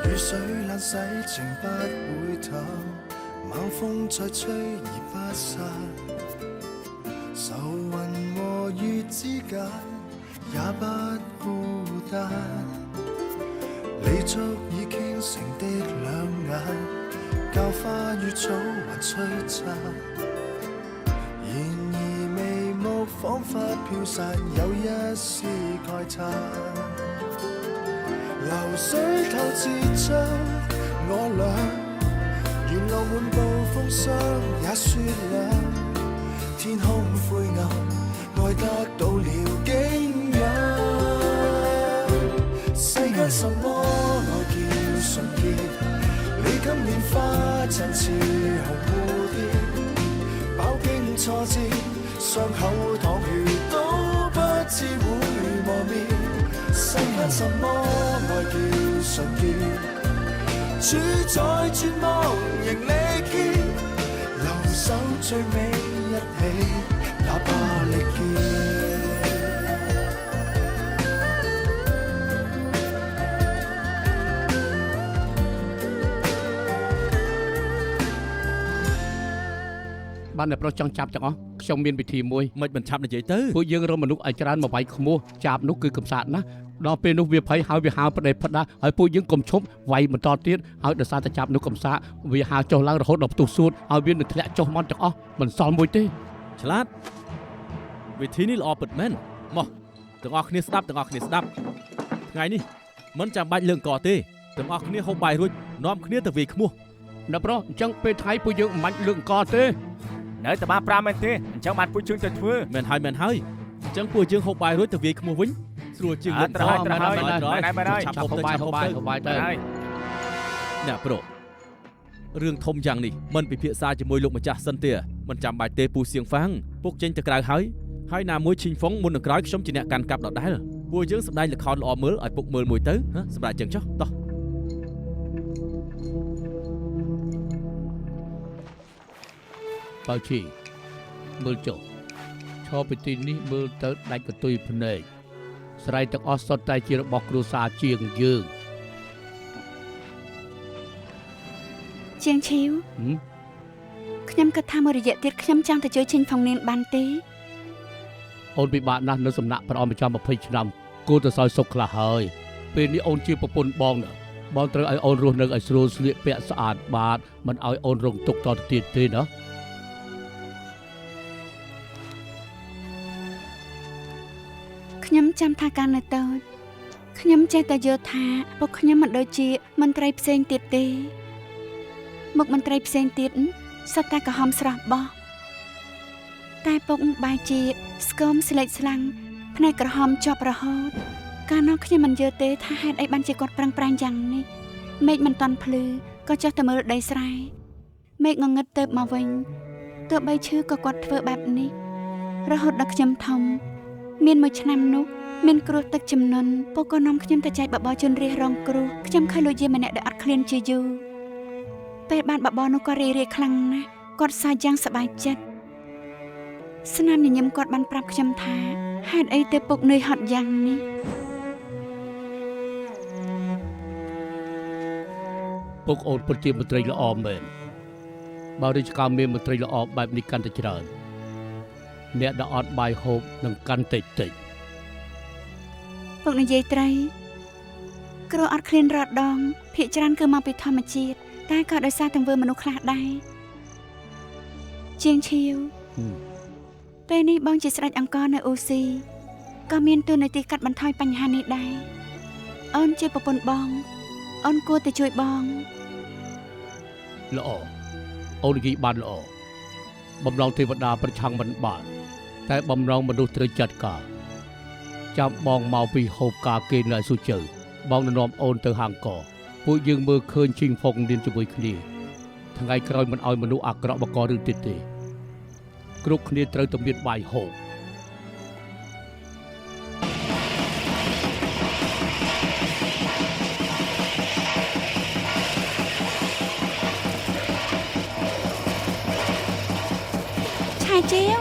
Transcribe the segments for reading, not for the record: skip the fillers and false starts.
雨水冷洗情不會淡，猛風再吹而不散，愁雲和月之間也不孤單，離足已傾城的兩眼，教花與草還璀璨，然而眉目彷彿飄散，有一絲慨嘆。流水透至將我倆，沿路滿布風霜也雪亮，天空灰暗，愛得到了景仰。世間什麼愛叫純潔？你今蓮花陣似紅蝴蝶，飽經挫折，傷口淌血都不知會磨滅。世間什麼愛叫純潔？主宰絕望仍力竭，留守最尾一起，哪怕力竭。បានតែប្រុសចង់ចាប់ទាំងអស់ខ្ញុំមានវិធីមួយមិនឆាប់និយាយទៅពួកយើងរកមនុស្សឲ្យច្រើនមកវាយខ្មោះចាប់នោះគឺកំសាន្តណាដល់ពេលនោះវាភ័យហើយវាហៅប្តេផ្ដាហើយពួកយើងកុំឈប់វាយបន្តទៀតហើយដោយសារតែចាប់នោះកំសាន្តវាហៅចុះឡើងរហូតដល់ផ្ទុះសួតហើយវានឹងធ្លាក់ចុះមកទាំងអស់មិនសល់មួយទេឆ្លាតវិធីនេះល្អពិតមែនមកទាំងអស់គ្នាស្ដាប់ថ្ងៃនេះមិនចាំបាច់លើកកទេទាំងអស់គ្នាហូបបាយរួចនាំគ្នាទៅវាយខ្មោះណាប្រុសអញ្ចឹងពេលថ្ងៃពួកយើងមិនបាច់លើកកទេនៅតែបាន5មែនទេអញ្ចឹងបានពួកយើងទៅធ្វើមែនហើយអញ្ចឹងពួកយើងហូបបាយរួចទៅវាយខ្មោះវិញស្រួលជាងលើកកមែនហើយឆាប់ហូបបាយទៅអ្នកប្រុសរឿងធំយ៉ាងនេះមិនពិភាក្សាជាមួយលោកម្ចាស់សិនទេមិនចាំបាច់ទេពូសៀងហ្វាំងពុកចេញទៅក្រៅហើយណាមួយឈីងហ្វុងមុននឹងក្រោយខ្ញុំជាអ្នកកាន់កាប់ដដែលពួកយើងសម្ដែងល្ខោនល្អមើលឲ្យពុកមើលមួយទៅសម្រាប់អញ្ចឹងចុះតោះបើឈីមើលចុះឈរពីទីនេះមើលទៅដាច់កតុយភ្នែកស្រ័យទាំងអស់សុទ្ធតែជារបស់គ្រួសារជាងយើងជាងឈីវខ្ញុំគិតថាមួយរយៈទៀតខ្ញុំចង់ទៅជួយឈិញផុងនាងបានទេអូនពិបាកណាស់នៅសំណាក់ព្រះអង្គម្ចាស់20ឆ្នាំគួរតែសោយសុខខ្លះហើយពេលនេះអូនជាប្រពន្ធបងត្រូវឲ្យអូនរស់នៅឲ្យស្រួលស្លៀកពាក់ស្អាតបាតមិនឲ្យអូនរងទុក្ខតទៅទៀតទេណាខ្ញុំចាំថាការនៅតូចខ្ញុំចេះតែយល់ថាពួកខ្ញុំមិនដូចជាមន្ត្រីផ្សេងទៀតទេមុខមន្ត្រីផ្សេងទៀតសុទ្ធតែក្រហមស្រស់បោះតែពុកបែរជាស្គមស្លេកស្លាំងភ្នែកក្រហមជាប់រហូតកាលនោះខ្ញុំមិនយល់ទេថាហេតុអីបានជាគាត់ប្រឹងប្រែងយ៉ាងនេះមេឃមិនតាន់ភ្លឺក៏ចុះទៅមើលដីស្រែមេឃងងឹតទៅមកវិញទោះបីឈឺក៏គាត់ធ្វើបែបនេះរហូតដល់ខ្ញុំធំមានមួយឆ្នាំនោះមានគ្រោះទឹកជំនន់ពួកក៏នាំខ្ញុំទៅចែកបបរជនរាស្ត្ររងគ្រោះខ្ញុំឃើញលោកយាយម្នាក់ដែលអត់ឃ្លានជាយូរពេលបានបបរនោះក៏រីខ្លាំងណាស់គាត់សើចយ៉ាងសប្បាយចិត្តស្នាមញញឹមគាត់បានប្រាប់ខ្ញុំថាហេតុអីទៅពុកនឿយហត់យ៉ាងនេះពុកអូនពិតជាមន្ត្រីល្អមែនបើរាជការមានមន្ត្រីល្អបែបនេះកាន់តែច្រើនអ្នកដែលអត់បាយហូបនឹងកាន់តិចពុកនិយាយត្រីគ្រោះអត់ឃ្លានរត់ដងភាគច្រើនគឺមកពីធម្មជាតិតែក៏ដោយសារទង្វើមនុស្សខ្លះដែរជាងឈៀវពេលនេះបងជាស្ដេចអង្គរនៅអូស៊ីក៏មានតួនាទីកាត់បន្ថយបញ្ហានេះដែរអូនជាប្រពន្ធបងអូនគួរតែជួយបងល្អអូននិយាយបានល្អបំរុងទេវតាប្រឆាំងមិនបានតែបំរុងមនុស្សត្រូវចាត់ការចាំបងមកពីហូបការគេនៅស៊ូជើបងនាំអូនទៅហាងកពួកយើងមើលឃើញជីងហ្វុងរៀនជាមួយគ្នាថ្ងៃក្រោយមិនឲ្យមនុស្សអាក្រក់បកករឿងទៀតទេគ្រប់គ្នាត្រូវតែមានបាយហូប ជាវ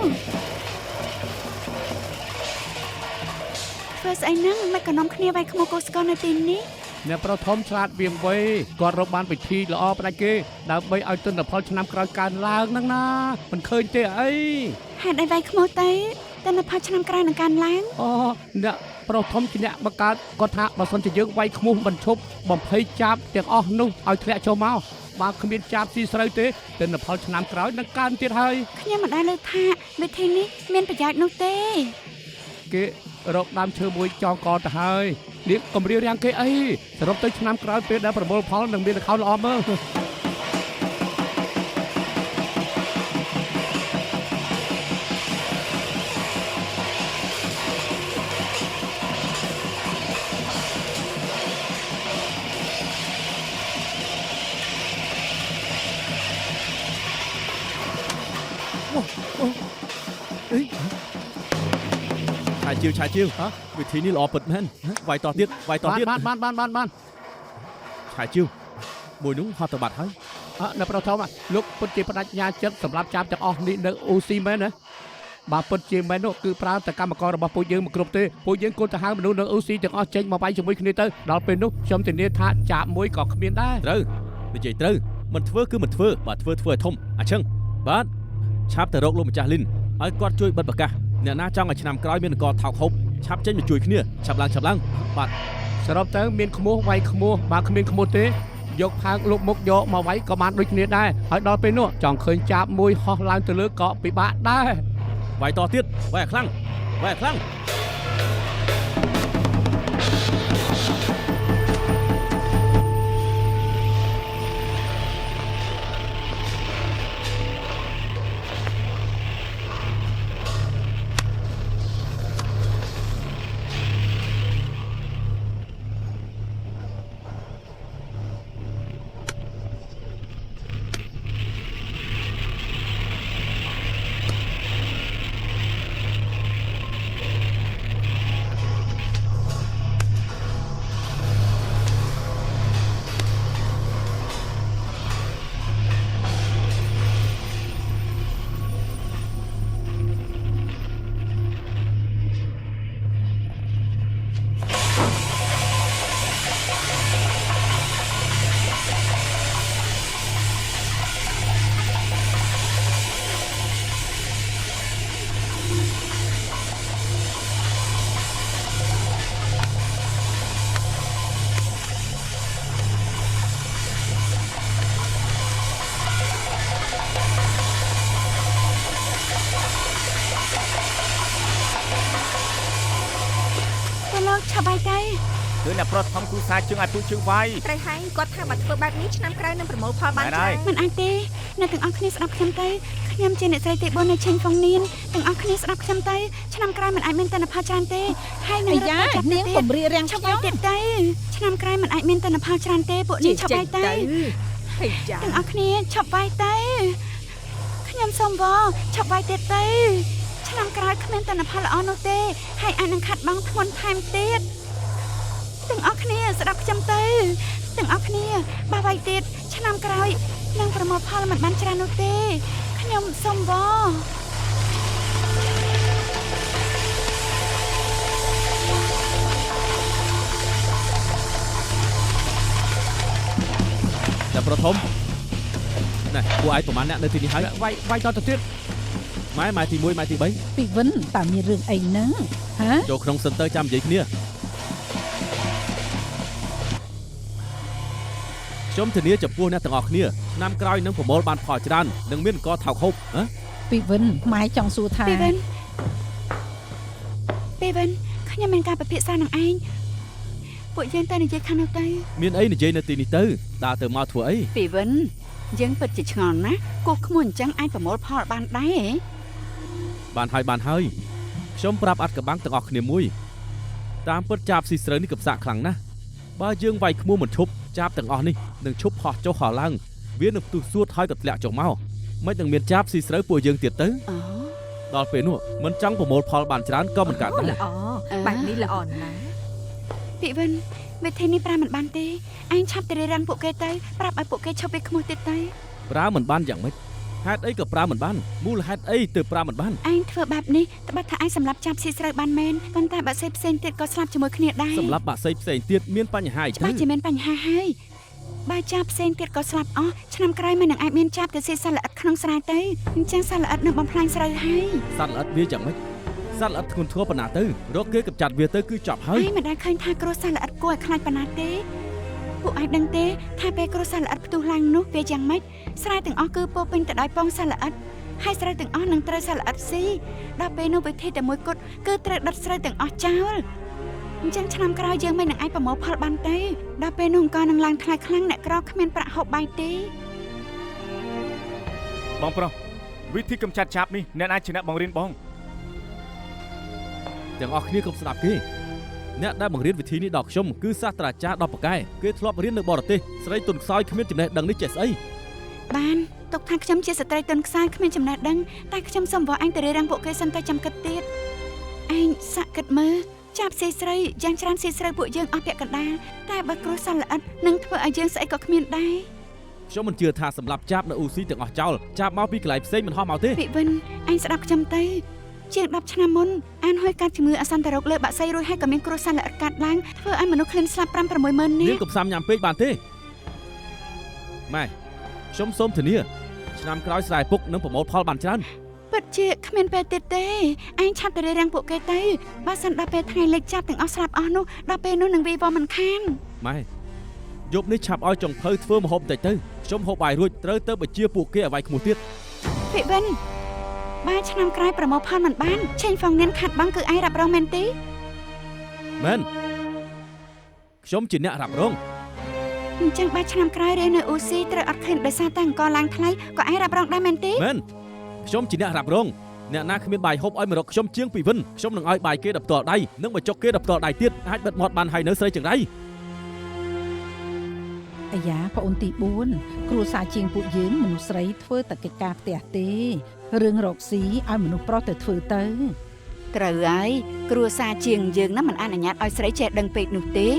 ធ្វើស្អីហ្នឹងមិនក៏នាំគ្នាវាយខ្មោចកូនស្កនៅទីនេះ អ្នកប្រធមឆ្លាតវាងវៃគាត់រកបានវិធីល្អផ្ដាច់គេដើម្បីឲ្យទិន្នផលឆ្នាំក្រោយកើនឡើងហ្នឹងណាមិនឃើញទេអី ហេតុអីវាយខ្មោចទៅទិន្នផលឆ្នាំក្រោយនឹងកើនឡើង អូអ្នកប្រធមជាអ្នកបង្កើតគាត់ថាបើសិនជាយើងវាយខ្មោះបញ្ឈប់បំភ័យចាប់ទាំងអស់នោះឲ្យធ្លាក់ចូលមកបើគ្មានចាប់ស៊ីស្រូវទេទិន្នផលឆ្នាំក្រោយនឹងកើនទៀតហើយ ខ្ញុំមិនដែលលើថាវិធីនេះមានប្រយោជន៍នោះទេ គេរកដើមឈើមួយចងកទៅហើយនេះកំរារាំងគេអីសរុបទៅឆ្នាំក្រោយពេលដែលប្រមូលផលនឹងមានល្ខោនល្អមើល ឆាជាវវិធីនេះល្អពិតមែនវាយតទៀតវាយតទៀត បាន ឆាជាវមួយនោះហត់ទៅបាត់ហើយ អ្នកប្រធមលោកពុតជាបដិញ្ញាចិត្តសម្រាប់ចាប់ទាំងអស់នេះនៅអូស៊ីមែនណាបើពុតជាមែននោះគឺប្រើតែកម្មកររបស់ពួកយើងមកគ្រប់ទេពួកយើងគួរទៅហៅមនុស្សនៅអូស៊ីទាំងអស់ចេញមកវាយជាមួយគ្នាទៅដល់ពេលនោះខ្ញុំធានាថាចាប់មួយក៏គ្មានដែរ ត្រូវនិយាយត្រូវមិនធ្វើគឺមិនធ្វើបើធ្វើឲ្យធំអញ្ចឹងបាទឆាប់ទៅរកលោកម្ចាស់លីនឲ្យគាត់ជួយបិទប្រកាសអ្នកណាចង់ឲ្យឆ្នាំក្រោយមានអង្គថោកហូបឆាប់ចេញមកជួយគ្នាឆាប់ឡើងបាទ សរុបទៅមានខ្មោះវាយខ្មោះបើគ្មានខ្មោះទេយកផើងលុបមុខយកមកវាយក៏បានដូចគ្នាដែរហើយដល់ពេលនោះចង់ឃើញចាប់មួយហោះឡើងទៅលើក៏ពិបាកដែរ វាយតទៀតវាយឲ្យខ្លាំងវាយឲ្យខ្លាំង ឆាប់បាយទៅ គឺអ្នកប្រត់ធំគូសាជើងឲ្យពូជើងវាយ ត្រូវហើយគាត់ថាបើធ្វើបែបនេះឆ្នាំក្រោយនឹងប្រមូលផលបានច្រើន មិនអាចទេអ្នកទាំងអស់គ្នាស្ដាប់ខ្ញុំទៅខ្ញុំជាអ្នកស្រីទី4នៅឆេងហ្វុងនៀនទាំងអស់គ្នាស្ដាប់ខ្ញុំទៅឆ្នាំក្រោយមិនអាចមានទិន្នផលច្រើនទេហើយនឹងរត់ចាប់នាងពំរារាំងឆាប់បាយទៀតទៅឆ្នាំក្រោយមិនអាចមានទិន្នផលច្រើនទេពួកនាងឆាប់បាយទៅហើយយ៉ាទាំងអស់គ្នាឆាប់បាយទៅខ្ញុំសូមវល់ឆាប់បាយទៀតទៅឆ្នាំក្រោយគ្មានទិន្នផលល្អនោះទេហើយអាចនឹងខាត់បងធ្ងន់ថែមទៀតទាំងអស់គ្នាស្ដាប់ខ្ញុំទៅទាំងអស់គ្នាបើវាយទៀតឆ្នាំក្រោយនឹងប្រមូលផលមិនបានច្រើននោះទេខ្ញុំសូមវល់ អ្នកប្រធមណែពួកឯងប្រហែលអ្នកនៅទីនេះហើយ វាយតទៅទៀត ម៉ែទី1ម៉ែទី3 ពីវិនតើមានរឿងអីហ្នឹងហ៎ ចូលក្នុងសិនទៅចាំនិយាយគ្នាខ្ញុំធានាចំពោះអ្នកទាំងអស់គ្នាឆ្នាំក្រោយនឹងប្រមូលបានផលច្រើននិងមានអង្គថោកហូបហ៎ ពីវិនម៉ែចង់សួរថា ពីវិនខ្ញុំមានការពិភាក្សានឹងឯងពួកយើងទៅនិយាយខាងនោះទៅ មានអីនិយាយនៅទីនេះទៅដើរទៅមកធ្វើអី ពីវិនយើងពិតជាឆ្ងល់ណាស់គោះក្មួយអញ្ចឹងអាចប្រមូលផលបានដែរ បានហើយខ្ញុំប្រាប់អត្តកបាំងទាំងអស់គ្នាមួយតាមពិតចាប់ស៊ីស្រូវនេះកំសាកខ្លាំងណាស់បើយើងវាយខ្មួមិនឈប់ចាប់ទាំងអស់នេះនឹងឈប់ហោះចុះហោះឡើងវានឹងផ្ទុះសួតហើយក៏ធ្លាក់ចុះមកមិននឹងមានចាប់ស៊ីស្រូវពួកយើងទៀតទៅ អូ ដល់ពេលនោះមិនចង់ប្រមូលផលបានច្រើនក៏មិនកើតដែរ ល្អបែបនេះល្អណាស់ ពីវិនវិធីនេះប្រើមិនបានទេឯងឆាប់ទៅរាំងពួកគេទៅប្រាប់ឲ្យពួកគេឈប់វាក្មួយទៀតទៅ ប្រើមិនបានយ៉ាងម៉េច ហេតុអីក៏ប្រើមិនបានមូលហេតុអីទើបប្រើមិនបាន ឯងធ្វើបែបនេះត្បិតថាឯងសម្រាប់ចាប់ស៊ីស្រូវបានមែនប៉ុន្តែបាក់សីផ្សេងទៀតក៏ស្លាប់ជាមួយគ្នាដែរ សម្រាប់បាក់សីផ្សេងទៀតមានបញ្ហាអីទៅ ច្បាស់ជាមានបញ្ហាហើយបើចាប់ផ្សេងទៀតក៏ស្លាប់អស់ឆ្នាំក្រោយមិននឹងអាចមានចាប់ទៅស៊ីសត្វល្អិតក្នុងស្រែទៅអញ្ចឹងសត្វល្អិតនឹងបំផ្លាញស្រូវហើយ សត្វល្អិតវាយ៉ាងម៉េចសត្វល្អិតធ្ងន់ធ្ងរប៉ុណ្ណាទៅរកគេកម្ចាត់វាទៅគឺចប់ហើយ ឯងមិនដែលឃើញថាគ្រោះសត្វល្អិតគួរឲ្យខ្លាចប៉ុណ្ណាទេពួកឯងដឹងទេថាពេលគ្រោះសត្វល្អិតផ្ទុះឡើងនោះវាយ៉ាងម៉េចស្រែទាំងអស់គឺពោពេញទៅដោយពងសត្វល្អិតហើយស្រូវទាំងអស់នឹងត្រូវសត្វល្អិតស៊ីដល់ពេលនោះវិធីតែមួយគត់គឺត្រូវដុតស្រូវទាំងអស់ចោលអញ្ចឹងឆ្នាំក្រោយយើងមិននឹងអាចប្រមូលផលបានទេដល់ពេលនោះអង្គនឹងឡើងថ្លៃខ្លាំងអ្នកក្រគ្មានប្រាក់ហូបបាយទេ បងប្រុសវិធីកម្ចាត់ចាប់នេះអ្នកអាចជាអ្នកបង្រៀនបង ទាំងអស់គ្នាកុំស្ដាប់គេអ្នកដែលបង្រៀនវិធីនេះដល់ខ្ញុំគឺសាស្ត្រាចារ្យដល់ប៉កែគេធ្លាប់រៀននៅបរទេសស្រីទុនខ្សោយគ្មានចំណេះដឹងនេះចេះស្អី បានទុកថាខ្ញុំជាស្ត្រីទន់ខ្សោយគ្មានចំណេះដឹងតែខ្ញុំសូមវល់អញទៅរៀបរៀងពួកគេសិនតែចាំគិតទៀតឯងសាក់គិតមើលចាប់ស៊ីស្រីយ៉ាងច្រើនស៊ីស្រីពួកយើងអស់ពាក់កណ្ដាលតែបើគ្រោះសត្វល្អិតនឹងធ្វើឲ្យយើងស្អីក៏គ្មានដែរ ខ្ញុំមិនជឿថាសម្រាប់ចាប់នៅអ៊ូស៊ីទាំងអស់ចោលចាប់មកពីកន្លែងផ្សេងមិនហោះមកទេ វិវិនអញស្ដាប់ខ្ញុំទៅជាង10ឆ្នាំមុនអានហួយកាត់ជំងឺអសន្នរោគលើបាក់សីរួចហើយក៏មានគ្រោះសត្វល្អិតកាត់ឡើងធ្វើឲ្យមនុស្សឃ្លានស្លាប់ 5-6 ម៉ឺន នា នាក់ ងកំសាំញ៉ាំពេកបានទេម៉ែខ្ញុំសូមធានាឆ្នាំក្រោយស្រែពុកនឹងប្រមូលផលបានច្រើន ពិតជាគ្មានពេលទៀតទេឯងឆាប់ទៅរៀបរៀងពួកគេទៅបើសិនដល់ពេលថ្ងៃលេខចាប់ទាំងអស់ស្លាប់អស់នោះដល់ពេលនោះនឹងវាយវល់មិនខាន ម៉ែយប់នេះឆាប់ឲ្យចុងភៅធ្វើម្ហូបបន្តិចទៅខ្ញុំហូបបាយរួចត្រូវទៅបញ្ជាពួកគេឲ្យវាយខ្មោះទៀត វិវិនបើឆ្នាំក្រោយប្រមូលផលមិនបានឆេងហ្វងនានខាត់បងគឺឯងរ៉ាប់រងមែនទេ មែនខ្ញុំជាអ្នករ៉ាប់រង អញ្ចឹងបើឆ្នាំក្រោយរៀននៅអ៊ូស៊ីត្រូវអត់ឃើញដោយសារតែអង្គឡើងថ្លៃក៏ឯងរ៉ាប់រងដែរមែនទេ មែនខ្ញុំជាអ្នករ៉ាប់រងអ្នកណាគ្មានបាយហូបឲ្យមករកខ្ញុំជាងពីវិនខ្ញុំនឹងឲ្យបាយគេដល់ផ្ទាល់ដៃនិងបញ្ចុកគេដល់ផ្ទាល់ដៃទៀតអាចបិទមាត់បានហើយនៅស្រីចង្រៃ អាយ៉ាប្អូនទី4គ្រួសារជាងពួកយើងមនុស្សស្រីធ្វើតែកិច្ចការផ្ទះទេរឿងរកស៊ីឲ្យមនុស្សប្រុសទៅធ្វើទៅ ត្រូវហើយគ្រួសារជាងយើងណាមិនអនុញ្ញាតឲ្យស្រីចេះដឹងពេកនោះទេ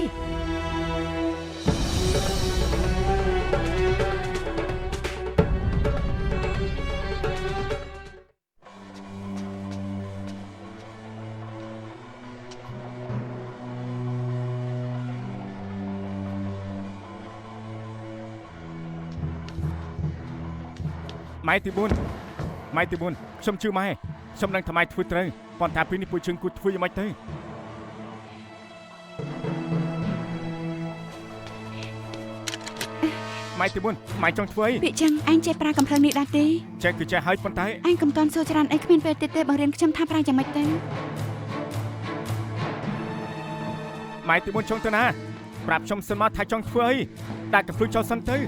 ម៉ែទី4ខ្ញុំជឿម៉ែខ្ញុំនឹងថ្មៃធ្វើត្រូវប៉ុន្តែពេលនេះពួកជើងគួរធ្វើយ៉ាងម៉េចទៅម៉ែទី4ម៉ែចង់ធ្វើអី ពាក្យចឹងឯងចេះប្រើកំភ្លើងនេះដែរទេ ចេះគឺចេះហើយប៉ុន្តែ ឯងកំតន់សួរច្រើនអីគ្មានពេលទៀតទេបង្រៀនខ្ញុំថាប្រើយ៉ាងម៉េចទៅ ម៉ែទី4ចង់ទៅណាប្រាប់ខ្ញុំសិនមកថាចង់ធ្វើអីដាក់កំភ្លឺចោលសិនទៅ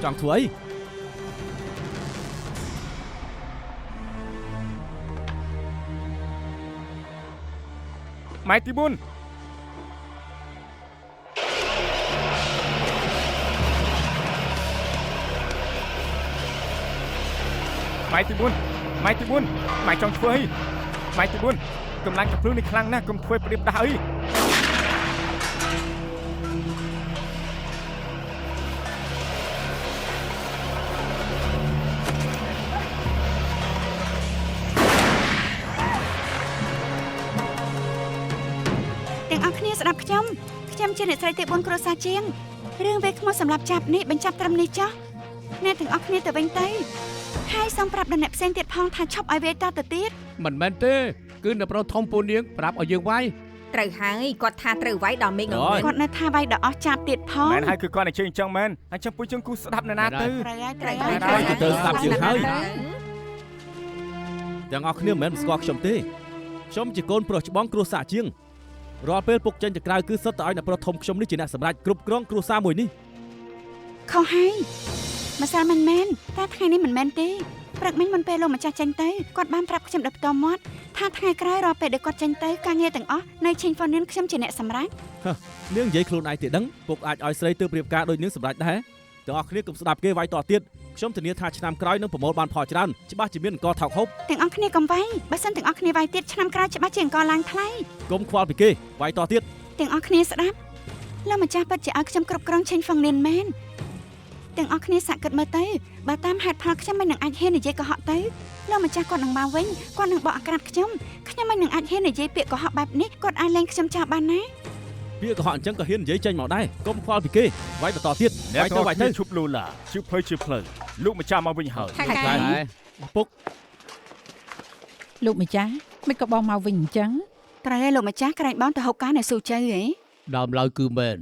ចង់ធ្វើអី ម៉ែទី4 ម៉ែទី4ម៉ែចង់ធ្វើអីម៉ែទី4កម្លាំងកំភ្លើងនេះខ្លាំងណាស់កុំធ្វើប្រៀបដាស់អី ទាំងអស់គ្នាស្ដាប់ខ្ញុំជាអ្នកស្រីទី4គ្រួសារជាងរឿងវេខ្មោចសម្រាប់ចាប់នេះបញ្ចប់ត្រឹមនេះចុះអ្នកទាំងអស់គ្នាទៅវិញទៅហើយសូមប្រាប់ដល់អ្នកផ្សេងទៀតផងថាឈប់ឲ្យវាតទៅទៀត មិនមែនទេគឺអ្នកប្រុសធំពូនាងប្រាប់ឲ្យយើងវាយ ត្រូវហើយគាត់ថាត្រូវវាយដល់មេឃងងឹត គាត់នៅថាវាយដល់អស់ចាប់ទៀតផង មែនហើយគឺគាត់និយាយអញ្ចឹងមែនអញ្ចឹងពួកយើងគូស្ដាប់នៅណាទៅ ត្រូវហើយ ទៅស្ដាប់ជាងហើយទាំងអស់គ្នាមិនមែនស្គាល់ខ្ញុំទេខ្ញុំជាកូនប្រុសច្បងគ្រួសារជាងរាល់ពេលពុកចេញទៅក្រៅគឺសិតតែឲ្យអ្នកប្រុសធំខ្ញុំនេះជាអ្នកសម្រេចគ្រប់គ្រងគ្រួសារមួយនេះ ខុសហើយម្សិលមិនមែនតែថ្ងៃនេះមិនមែនទេព្រឹកមិញមុនពេលលោកម្ចាស់ចេញទៅគាត់បានប្រាប់ខ្ញុំដោយផ្ទាល់មាត់ថាថ្ងៃក្រោយរាល់ពេលដែលគាត់ចេញទៅការងារទាំងអស់នៅឈិញហ្វននាងខ្ញុំជាអ្នកសម្រេច នាងនិយាយខ្លួនឯងទេដឹងពុកអាចឲ្យស្រីទៅប្រៀបការដូចនាងសម្រេចដែរទាំងអស់គ្នាកុំស្ដាប់គេវាយតទៀតខ្ញុំធានាថាឆ្នាំក្រោយនឹងប្រមូលបានផលច្រើនច្បាស់ជាមានអង្គថោកហូប ទាំងអស់គ្នាកុំវាយបើសិនទាំងអស់គ្នាវាយទៀតឆ្នាំក្រោយច្បាស់ជាអង្គឡើងថ្លៃ កុំខ្វល់ពីគេវាយតទៀត ទាំងអស់គ្នាស្ដាប់ លោកម្ចាស់ពិតជាឲ្យខ្ញុំគ្រប់គ្រងឆេញហ្វឹងនេនមែនទាំងអស់គ្នាសាក់គិតមើលទៅបើតាមហេតុផលខ្ញុំមិននឹងអាចហ៊ាននិយាយកុហកទៅលោកម្ចាស់គាត់នឹងមកវិញគាត់នឹងបកអាក្រាតខ្ញុំមិននឹងអាចហ៊ាននិយាយពាក្យកុហកបែបនេះគាត់អាចលែងខ្ញុំចោលបានណាពាក្យកុហកអញ្ចឹងក៏ហ៊ាននិយាយចេញមកដែរកុំខ្វល់ពីគេវាយបន្តទៀតវាយទៅឈប់លូឡាជឿភើជឿផ្លូវលោកម្ចាស់មកវិញហើយ ថៃកែពុក លោកម្ចាស់មិនក៏បងមកវិញអញ្ចឹង ត្រូវហើយលោកម្ចាស់ក្រែងបងទៅហូបការនៅស៊ូជ័យហ៎ ដើមឡើយគឺមែន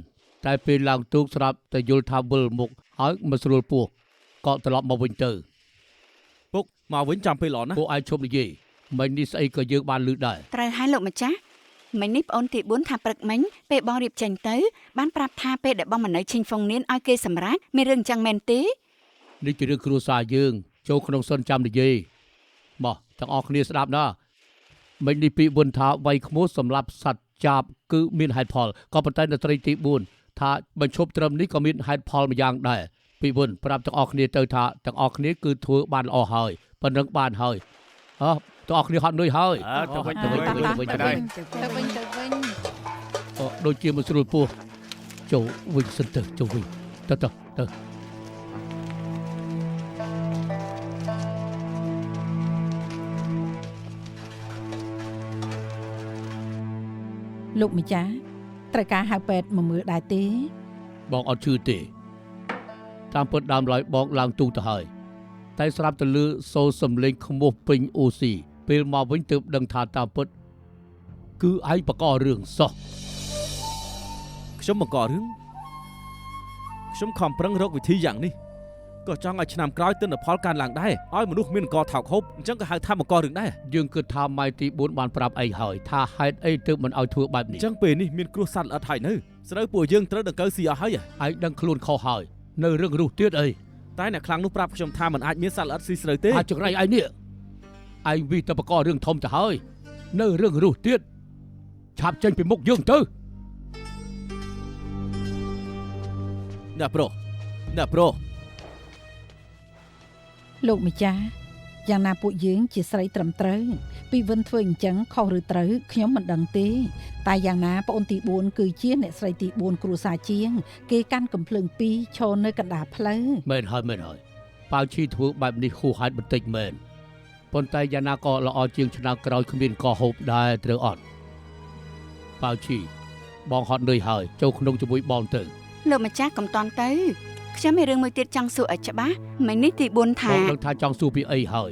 តែពេលឡើងទូកស្រាប់តែយល់ថាវិលមុខហើយមិនស្រួលពោះក៏ត្រឡប់មកវិញទៅ ពុកមកវិញចាំពេលល្អណាស់ ពួកឯងឈប់និយាយមិញនេះស្អីក៏យើងបានលឺដែរ ត្រូវហើយលោកម្ចាស់មិញនេះប្អូនទី4ថាព្រឹកមិញពេលបងរៀបចេញទៅបានប្រាប់ថាពេលដែលបងមិននៅឈិញហ្វុងនានឲ្យគេសម្រាប់មានរឿងចឹងមែនទេ នេះជារឿងគ្រួសារយើងចូលក្នុងសិនចាំនិយាយមកទាំងអស់គ្នាស្ដាប់ណាមិញនេះពីបុនថាវាយខ្មោះសម្រាប់សត្វចាបគឺមានហេតុផលក៏ប៉ុន្តែនៅត្រីទី4ថាបញ្ឈប់ត្រឹមនេះក៏មានហេតុផលមួយយ៉ាងដែរពីបុនប្រាប់ទាំងអស់គ្នាទៅថាទាំងអស់គ្នាគឺធ្វើបានល្អហើយប៉ុណ្ណឹងបានហើយទាំងអស់គ្នាហត់នឿយហើយ ទៅវិញ ទៅវិញ ដូចជាមិនស្រួលពោះចូលវិញសិនទៅចូលវិញទៅលោកម្ចាស់ត្រូវការហៅពេទ្យមកមើលដែរទេ បងអត់ឈឺទេតាមពិតដើមឡើយបងឡើងទូទៅហើយតែស្រាប់តែលឺសូរសំឡេងខ្មោះពេញអូស៊ីពេលមកវិញទើបដឹងថាតាមពិតគឺឯងបកករឿងសោះ ខ្ញុំបង្ករឿងខ្ញុំខំប្រឹងរកវិធីយ៉ាងនេះក៏ចង់ឲ្យឆ្នាំក្រោយទិន្នផលកើនឡើងដែរឲ្យមនុស្សមានកថោកហូបអញ្ចឹងក៏ហៅថាបង្ករឿងដែរ យើងគិតថាម៉ៃទី4បានប្រាប់ឯងហើយថាហេតុអីទើបមិនឲ្យធ្វើបែប អ នេះ ញ្ចឹងពេលនេះមានគ្រោះសត្វល្អិតហើយនៅស្រូវពួកយើងត្រូវដង្កូវស៊ីអស់ហើយ ឯងដឹងខ្លួនខុសហើយនៅរឿងរស់ទៀតអី តែអ្នកខ្លាំងនោះប្រាប់ខ្ញុំថាមិនអាចមានសត្វល្អិតស៊ីស្រូវទេ អាចចង្រៃឯងនេះឯងវិតែបកករឿងធំទៅហើយនៅរឿងរស់ទៀតឆាប់ចេញពីមុខយើងទៅ អ្នកប្រុស លោកម្ចាស់យ៉ាងណាពួកយើងជាស្រីត្រឹមត្រូវពីវិនធ្វើអញ្ចឹងខុសឬត្រូវខ្ញុំមិនដឹងទេតែយ៉ាងណាប្អូនទី4គឺជាអ្នកស្រីទី4គ្រួសារជាងគេកាន់កំភ្លើង2ឈរនៅកណ្ដាលផ្លូវ មែនហើយប៉ាវឈីធ្វើបែបនេះហួសហេតុបន្តិចមែនប៉ុន្តែយ៉ាងណាក៏ល្អជាងឆ្នាំក្រោយគ្មានកហូបដែរត្រូវអត់ប៉ាវឈីបងហត់នឿយហើយចូលក្នុងជាមួយបងទៅ លោកម្ចាស់កំតន់ទៅខ្ញុំមានរឿងមួយទៀតចង់សួរឲ្យច្បាស់មិញនេះទី4ថា បងដឹងថាចង់សួរពីអីហើយ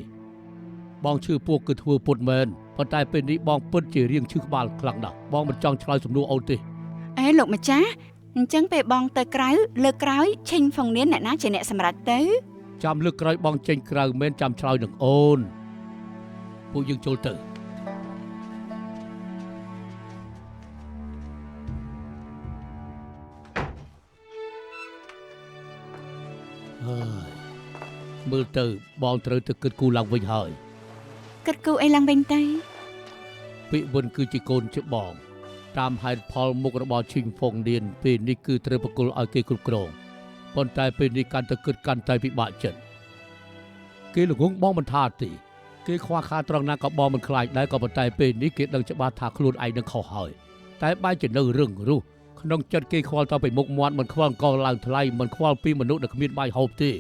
បងឈឺពោះគឺធ្វើពុតមែនប៉ុន្តែពេលនេះបងពិតជារៀងឈឺក្បាលខ្លាំងណាស់បងមិនចង់ឆ្លើយសំណួរអូនទេ អេលោកម្ចាស់អញ្ចឹងពេលបងទៅក្រៅលើកក្រោយឆេញហ្វុងនានអ្នកណាជាអ្នកសម្រេចទៅ ចាំលើកក្រោយបងចេញក្រៅមិនចាំឆ្លើយនឹងអូនពួកយើងចូលទៅមើលទៅបងត្រូវទៅគិតគូរឡើងវិញហើយ គិតគូរអីឡើងវិញទៅ ពីបុនគឺជាកូនជាបងតាមហេតុផលមុខរបស់ឈីងហ្វុងនានពេលនេះគឺត្រូវប្រគល់ឲ្យគេគ្រប់គ្រងប៉ុន្តែពេលនេះកាន់តែគិតកាន់តែពិបាកចិត្តគេល្ងងបងមិនថាទេគេខ្វះខាតត្រង់ណាក៏បងមិនខ្លាចដែរក៏ប៉ុន្តែពេលនេះគេដឹងច្បាស់ថាខ្លួនឯងនឹងខុសហើយតែបែរជានៅរឿងរស់ក្នុងចិត្តគេខ្វល់ទៅពីមុខមាត់មិនខ្វល់កឡើងថ្លៃមិនខ្វល់ពីមនុស្សដែលគ្មានបាយហូបទេ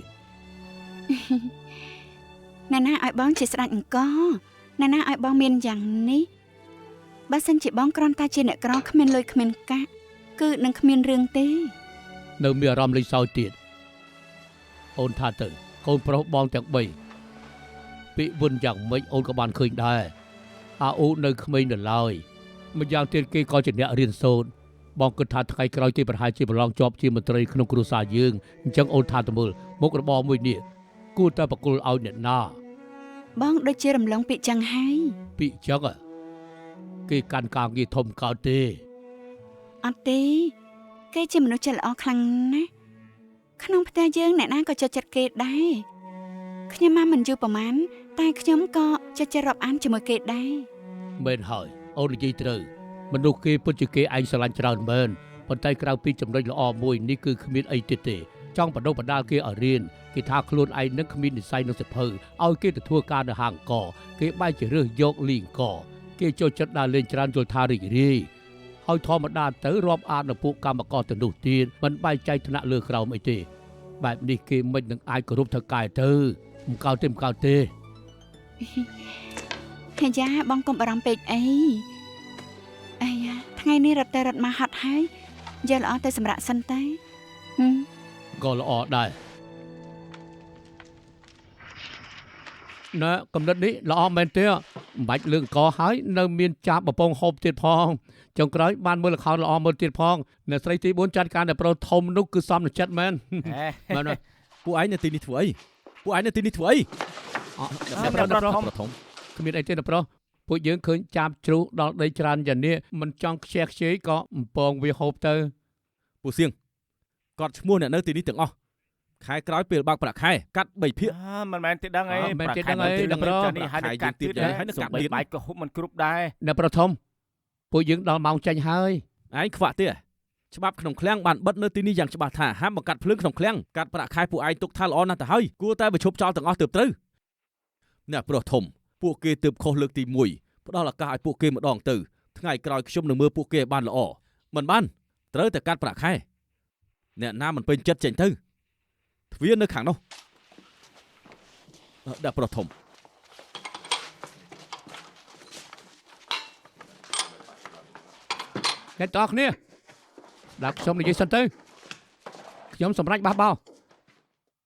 អ្នកណាឲ្យបងជាស្ដេចអង្គអ្នកណាឲ្យបងមានយ៉ាងនេះបើសិនជាបងគ្រាន់តែជាអ្នកក្រគ្មានលុយគ្មានកាក់គឺនឹងគ្មានរឿងទេ នៅមានអារម្មណ៍លេចសើចទៀតអូនថាទៅកូនប្រុសបងទាំង3ពីវិនយ៉ាងម៉េចអូនក៏បានឃើញដែរអាអូនៅក្មេងនៅឡើយម្យ៉ាងទៀតគេក៏ជាអ្នករៀនសូត្របងគិតថាថ្ងៃក្រោយគេប្រហែលជាប្រឡងជាប់ជាមន្ត្រីក្នុងគ្រួសារយើងអញ្ចឹងអូនថាទៅមើលមុខរបរមួយនេះគួរតែបកគលឲ្យអ្នកណា បងដូចជារំលងពាក្យចឹងហើយ ពាក្យចឹងគេកាន់ការងារធំកើតទេ អត់ទេគេជាមនុស្សចិត្តល្អខ្លាំងណាស់ក្នុងផ្ទះយើងអ្នកណាក៏ចូលចិត្តគេដែរខ្ញុំមកមិនយូរប្រហែលតែខ្ញុំក៏ចូលចិត្តរាប់អានជាមួយគេដែរ មែនហើយអូននិយាយត្រូវមនុស្សគេពិតជាគេឯងស្រឡាញ់ច្រើនមែនប៉ុន្តែក្រៅពីចំណុចល្អមួយនេះគឺគ្មានអីទៀតទេចង់បណ្ដុះបណ្ដាលគេឲ្យរៀនគេថាខ្លួនឯងនឹងគ្មាននិស្ស័យនឹងសិភៅឲ្យគេទៅធ្វើការនៅហាងកគេបែរជារើសយកលីងកគេចូលចិត្តដើរលេងច្រើនយល់ថារីករាយ ហើយធម្មតាទៅរាប់អានដល់ពួកកម្មករទៅនោះទៀតមិនបែកចែកឋានៈលើក្រោមអីទេបែបនេះគេមិននឹងអាចគោរពថៅកែទៅមិនកោតទេ ហើយយ៉ាបងកុំបារម្ភពេកអីអាយ៉ាថ្ងៃនេះរត់ទៅរត់មកហត់ហើយយកល្អទៅសម្រាប់សិនទៅក៏ល្អដែរណែកំណត់នេះល្អមែនទេមិនបាច់លើកកហើយនៅមានចាប់បំពងហូបទៀតផងចុងក្រោយបានមើលល្ខោនល្អមើលទៀតផងអ្នកស្រីទី4ចាត់ការតែប្រុសធំនោះគឺសមនឹងចិត្តមែនមែនពួកឯងនៅទីនេះធ្វើអីពួកឯងនៅទីនេះធ្វើអីប្រុសធំគ្មានអីទេប្រុសពួកយើងឃើញចាប់ជ្រូកដល់ដីច្រើនយ៉ាងនេះមិនចង់ខ្ជះខ្ជាយក៏បំពងវាហូបទៅពួកសៀងគាត់ឈ្មោះអ្នកនៅទីនេះទាំងអស់ខែក្រោយពេលបើកប្រាក់ខែកាត់3ភាគមិនមែនទេដឹងអីប្រាក់ខែដល់ប្រុសនេះហើយកាត់ទៀតហើយនឹងកាត់ទៀតបាយក៏ហូបមិនគ្រប់ដែរអ្នកប្រុសធំពួកយើងដល់ម៉ោងចាញ់ហើយឯងខ្វាក់ទេច្បាប់ក្នុងឃ្លាំងបានបិទនៅទីនេះយ៉ាងច្បាស់ថាហាមបង្កាត់ភ្លើងក្នុងឃ្លាំងកាត់ប្រាក់ខែពួកឯងទុកថាល្អណាស់ទៅហើយគួរតែបញ្ឈប់ចោលទាំងអស់ទើបត្រូវអ្នកប្រុសធំពួកគេទើបខុសលើកទី1ផ្ដល់ឱកាសឲ្យពួកគេម្ដងទៅថ្ងៃក្រោយខ្ញុំនឹងមើលពួកគេឲ្យបានល្អមិនបានត្រូវតែកាត់ប្រាក់ខែអ្នកណាមិនពេញចិត្តចេញទៅទ្វារនៅខាងនោះដាក់ប្រុសធំអ្នកទាំងអស់គ្នាដាក់ខ្ញុំនិយាយសិនទៅខ្ញុំសម្រេចបះបោ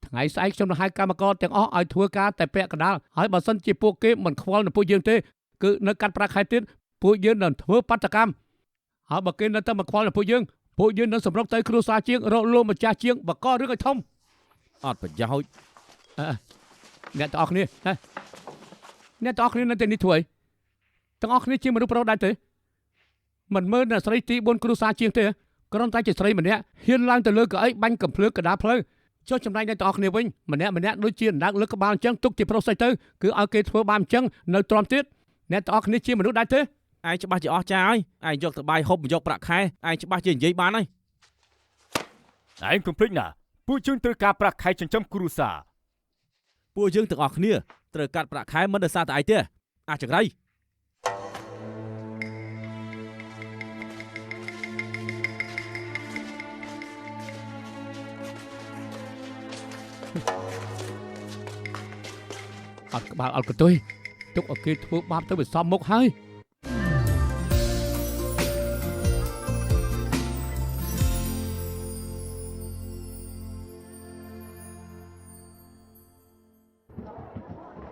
ថ្ងៃស្អែកខ្ញុំនឹងហៅកម្មករទាំងអស់ឲ្យធ្វើការតែពាក់កណ្ដាលហើយបើសិនជាពួកគេមិនខ្វល់នឹងពួកយើងទេគឺនៅកាត់ប្រាក់ខែទៀតពួកយើងនឹងធ្វើបាតកម្មហើយបើគេនៅតែមកខ្វល់នឹងពួកយើងនឹងសម្រុកទៅគ្រួសារជាងរកលោកម្ចាស់ជាងបកករឿងឲ្យធំអត់ប្រយោជន៍អ្នកទាំងអស់គ្នាអ្នកទាំងអស់គ្នានៅទីនេះធ្វើអីទាំងអស់គ្នាជាមនុស្សប្រុសដែរទេមិនមើលអ្នកស្រីទី4គ្រួសារជាងទេគ្រាន់តែជាស្រីម្នាក់ហ៊ានឡើងទៅលើកៅអីបាញ់កំភ្លើងកណ្ដាលផ្លូវចុះចម្លែកអ្នកទាំងអស់គ្នាវិញម្នាក់ដូចជាអណ្ដើកលើកក្បាលអញ្ចឹងទុកជាប្រុសស្អីទៅគឺឲ្យគេធ្វើបានអញ្ចឹងនៅទ្រាំទៀតអ្នកទាំងអស់គ្នាជាមនុស្សដែរទេឯងច្បាស់ជាអស់ចាហើយឯងយកទៅបាយហូបយកប្រាក់ខែឯងច្បាស់ជានិយាយបានហើយឯងកុំភ្លេចណាពួកយើងត្រូវការប្រាក់ខែចិញ្ចឹមគ្រួសារពួកយើងទាំងអស់គ្នាត្រូវកាត់ប្រាក់ខែមិនដោយសារតែឯងទេអាចង្រៃអត់ក្បាលអត់កតុយទុកឲ្យគេធ្វើបាបទៅវាសមមុខហើយ